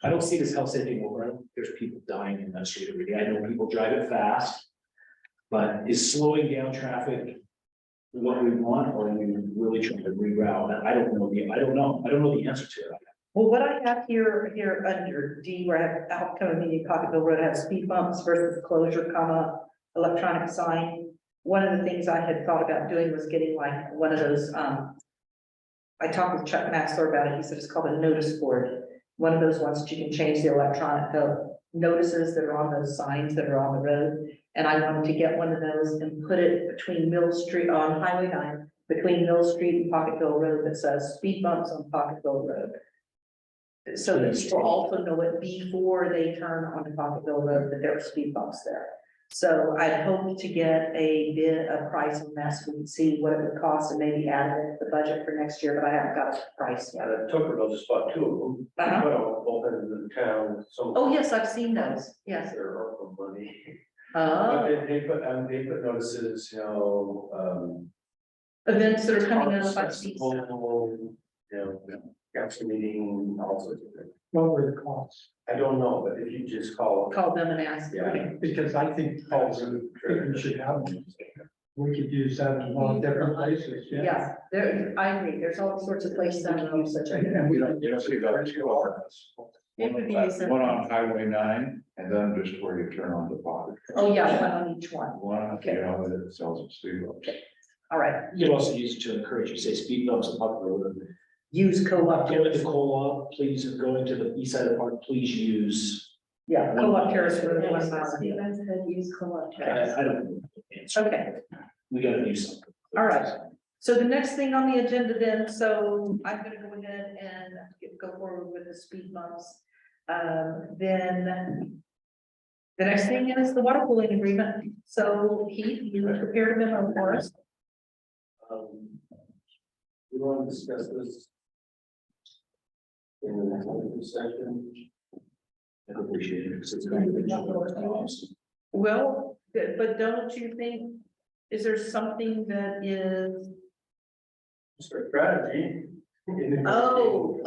B: I don't see this health safety over. There's people dying in that street every day. I know people drive it fast. But is slowing down traffic what we want, or are we really trying to reroute? And I don't know the answer to it.
A: Well, what I have here under D, where I have outcome immediate Pocketville Road, I have speed bumps versus closure, electronic sign. One of the things I had thought about doing was getting like one of those, I talked with Chuck Maxler about it, he said it's called a notice board. One of those ones that you can change the electronic, the notices that are on those signs that are on the road. And I wanted to get one of those and put it between Mill Street on Highway 9, between Mill Street and Pocketville Road that says speed bumps on Pocketville Road. So that people also know it before they turn onto Pocketville Road, that there are speed bumps there. So I'd hope to get a price on that so we can see what it would cost and maybe add it to the budget for next year, but I haven't got a price yet.
G: Tuckerville just bought 2 of them.
A: Uh-huh.
G: Well, both ends of the town, some.
A: Oh, yes, I've seen those, yes.
G: They're ARPA money.
A: Oh,
G: But they put notices,
A: events that are coming up by
G: festival, council meeting, all sorts of things.
F: What were the costs?
G: I don't know, but if you just call.
A: call them and ask.
G: Yeah.
F: Because I think we should have them. We could use that in a lot of different places, yeah.
A: Yeah, there, I agree, there's all sorts of places that can use such a.
F: And we don't.
C: You don't see that too often.
E: It would be
C: One on Highway 9, and then just where you turn on the pocket.
A: Oh, yeah, one on each one,
C: One,
A: Okay.
C: that sells a speed bumps.
A: all right,
B: You can also use it to encourage you, say speed bumps on Park Road.
A: use co-op
B: Go into
A: terrace,
B: Co-op, please, and going to the east side of the park, please use.
A: yeah, co-op terrace road, one mile.
E: Stevens had used co-op
B: I
E: terrace.
B: don't know the answer.
A: Okay,
B: We gotta do something.
A: all right. So the next thing on the agenda then, so I'm gonna go ahead and go forward with the speed bumps. Then the next thing is the water pooling agreement. So Keith, you prepared a memo for us.
G: We want to discuss this in the next session.
B: I appreciate it, because it's going to be a cost.
A: Well, but don't you think, is there something that is,
G: Strategy.
A: oh,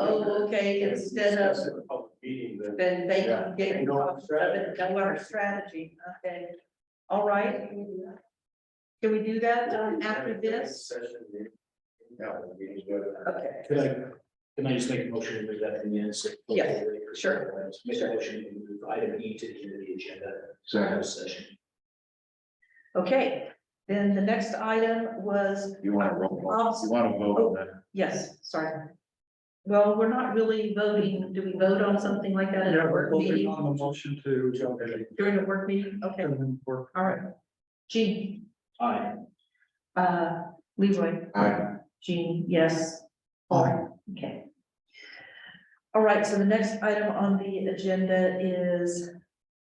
A: okay, instead of,
G: Discuss it in a public meeting, then.
A: then they
G: Yeah.
A: can get
G: You know,
A: involved of it, know our strategy, okay. All right. Can we do that after this?
G: Session. Yeah, the meeting's good.
A: Okay,
B: Can I just make a motion to move that to the end?
A: Yeah, sure.
B: Make a motion to move item E to the end of the agenda.
C: Second.
B: Session.
A: okay, then the next item was,
C: You want to roll call? You want to vote on that?
A: yes, sorry. Well, we're not really voting, do we vote on something like that in
F: Yeah,
A: a
F: we're
A: work
F: voting
A: meeting?
F: on the motion to.
A: During a work meeting, okay, all right. Jean,
B: Aye.
A: Leroy.
C: Aye.
A: Jean, yes. Paul, okay. All right, so the next item on the agenda is,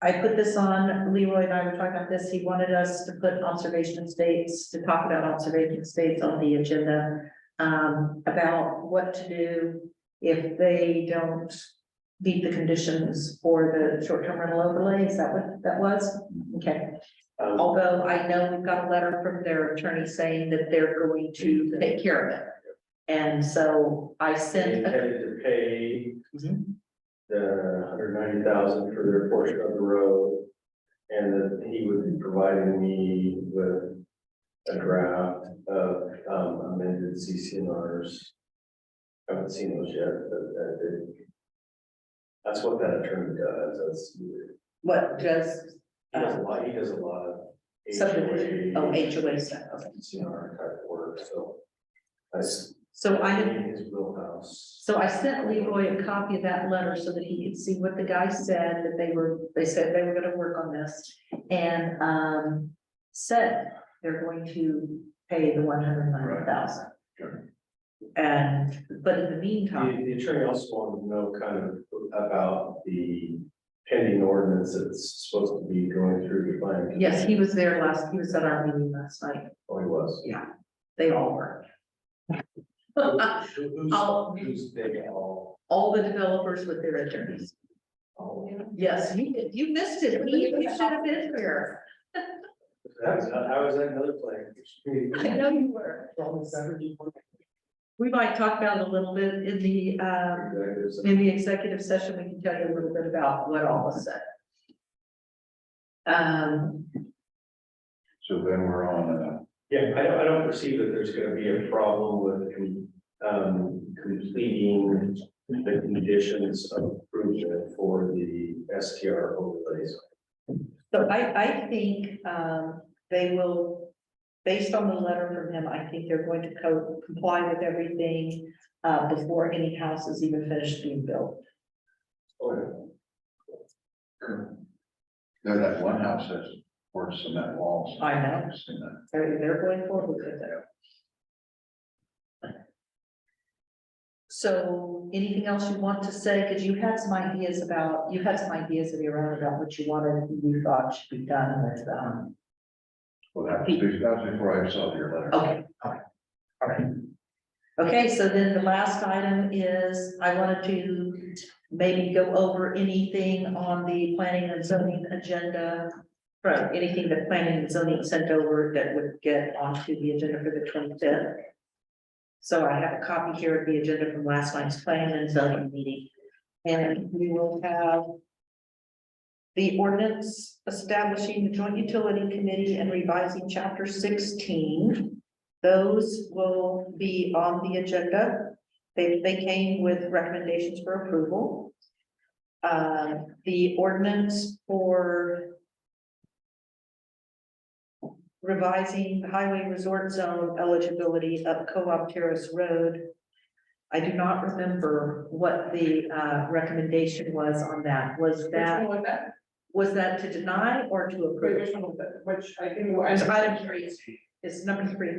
A: I put this on, Leroy and I were talking about this, he wanted us to put observation states, to talk about observation states on the agenda. About what to do if they don't meet the conditions for the short-term rental overlay, is that what that was? Okay. Although I know we've got a letter from their attorney saying that they're going to take care of it. And so I
G: They
A: sent,
G: intended to pay
A: Mhm.
G: the 190,000 for their portion of the road. And that he would be providing me with a draft of amended CCNRs. I haven't seen those yet, but that's what that attorney does. That's,
A: what does,
G: he does a lot of.
A: subdivision, oh, HOA stuff, okay.
G: CCNR type work, so.
A: So I didn't,
G: In his wheelhouse.
A: so I sent Leroy a copy of that letter so that he could see what the guy said, that they said they were gonna work on this. And, said they're going to pay the 190,000.
C: Sure.
A: And, but in the meantime,
G: The attorney also wanted to know kind of about the pending ordinance that's supposed to be going through the planning.
A: yes, he was there he was at our meeting last night.
G: Oh, he was.
A: They all were.
G: Who's they all?
A: All the developers with their attorneys. Yes, you missed it. You should have been here.
G: How was that another plan?
A: I know you were. We might talk about it a little bit in the executive session. We can tell you a little bit about what all was said.
C: So then we're on,
G: Yeah, I don't perceive that there's gonna be a problem with, completing the conditions of approval for the STR overlays.
A: So I think, they will, based on the letter from him, I think they're going to comply with everything, before any house is even finished being built.
C: that one house has poured cement walls.
A: I know.
C: I've seen that.
A: They're going forward with it. So anything else you want to say? Because you had some ideas of your own about what you wanted, you thought should be done with,
C: Well, that was before I saw your letter.
A: okay, all right. Okay, so then the last item is, I wanted to maybe go over anything on the planning and zoning agenda. Right, anything that planning and zoning sent over that would get onto the agenda for the 25th. So I have a copy here of the agenda from last night's planning and zoning meeting. And we will have the ordinance establishing the joint utility committee and revising chapter 16. Those will be on the agenda. They came with recommendations for approval. The ordinance for revising the highway resort zone eligibility of Co-op Terrace Road. I do not remember what the recommendation was on that. Was that to deny or to approve?
D: Which I think.
A: It's item 3. It's number 3.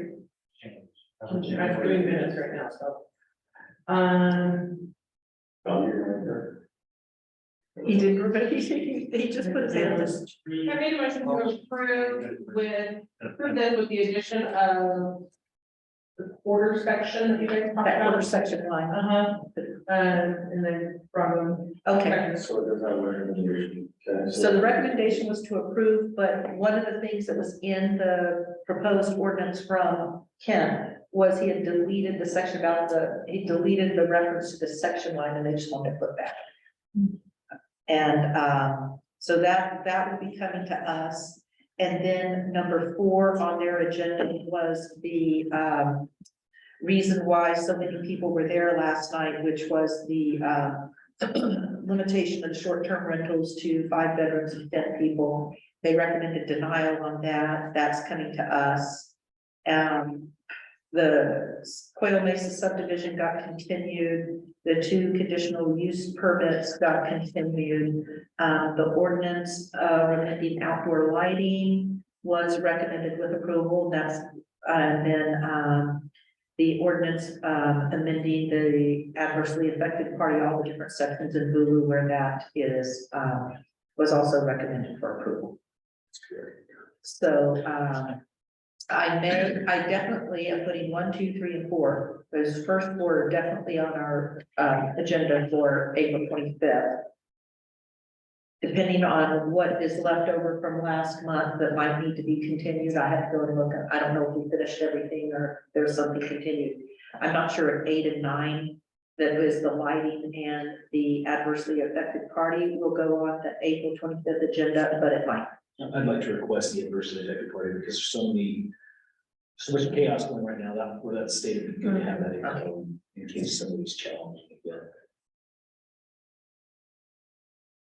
D: I'm doing minutes right now, so.
A: He didn't remember, he just put his hand on.
D: I made a motion to approve this with the addition of the quarter section that you guys talked
A: That quarter
D: about.
A: section line.
D: And then from.
A: Okay,
G: So it does not recommendation. Okay,
A: so the recommendation was to approve, but one of the things that was in the proposed ordinance from Ken was he had deleted the section about he deleted the reference to the section line and they just wanted to put back. And so that will be coming to us. And then number 4 on their agenda was the reason why so many people were there last night, which was the limitation of short-term rentals to 5 bedrooms and 10 people. They recommended denial on that. That's coming to us. The Quail Mesa subdivision got continued. The 2 conditional use permits got continued. The ordinance recommending outdoor lighting was recommended with approval. That's, and then the ordinance amending the adversely affected party, all the different sections in Bulu where that is, was also recommended for approval. So, I definitely am putting 1, 2, 3, and 4. Those first 4 are definitely on our agenda for April 25th. Depending on what is left over from last month that might need to be continued, I have to go and look at, I don't know if we finished everything or there's something continued. I'm not sure if 8 and 9, that is the lighting and the adversely affected party, will go on the April 25th agenda, but it might.
B: I'd like to request the adversely affected party because there's so much chaos going right now, where that statement, going to have that in case somebody's challenged.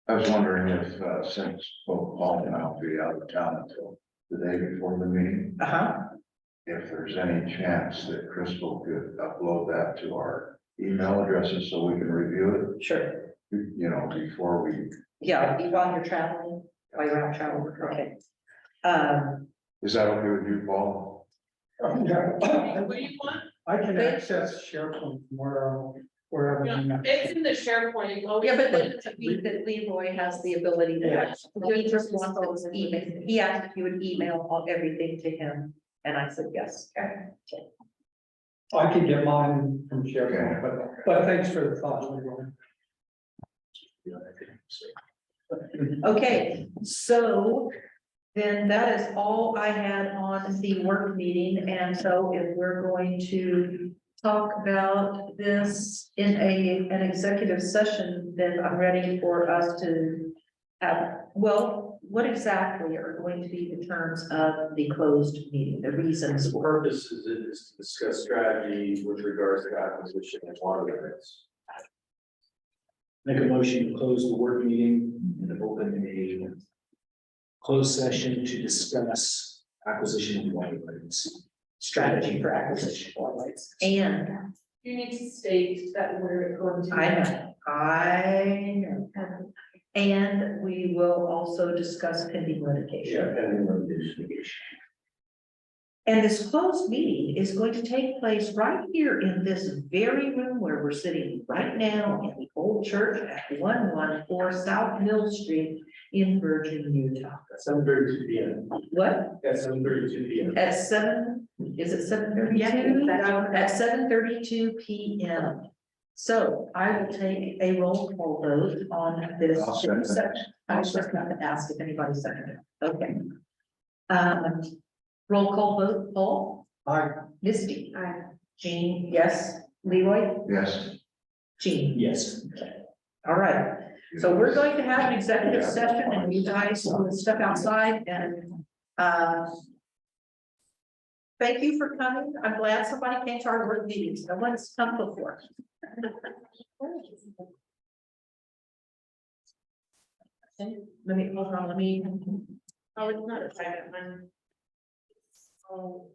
C: I was wondering if, since both Paul and I'll be out of town until the day before the meeting, if there's any chance that Crystal could upload that to our email addresses so we can review
A: Sure.
C: it, you know, before we,
A: Yeah, while you're traveling, while you're out traveling, okay.
C: is that okay with you, Paul?
F: Yeah.
D: What do you want?
F: I can access SharePoint from wherever. I'm at.
D: It's in the SharePoint. Oh,
A: Yeah, but that Leroy has the ability to, he just wants those email, he asked if you would email all everything to him, and I said yes.
F: I can get mine from SharePoint, but thanks for the thought, Leroy.
B: You know, I think so.
A: Okay, so then that is all I had on the work meeting, and so if we're going to talk about this in an executive session, then I'm ready for us to have, well, what exactly are going to be the terms of the closed meeting, the reasons
G: The
A: for?
G: purpose is to discuss strategy with regards to acquisition and water rights.
B: Make a motion to close the work meeting and open a closed session to discuss acquisition of water rights.
A: Strategy for acquisition of water rights. And
D: You need to state that we're going to.
A: I know. And we will also discuss pending litigation.
G: Pending litigation.
A: And this closed meeting is going to take place right here in this very room where we're sitting right now in the old church at 114 South Mill Street in Virgin, Utah.
G: 7:32 p.m.
A: What?
G: At 7:32 p.m.
A: At 7, is it 7:32? At 7:32 p.m. So I will take a roll call vote on this
C: I'll second.
A: section. I was just going to ask if anybody seconded. Okay. Roll call vote, Paul,
F: Aye.
A: Misty, Jean, yes, Leroy,
C: Yes.
A: Jean.
B: Yes.
A: All right. So we're going to have an executive session and you guys will step outside and, thank you for coming. I'm glad somebody came to our work meetings. No one's come before. Let me, hold on, let me.
E: Oh, it's not a private one. Oh.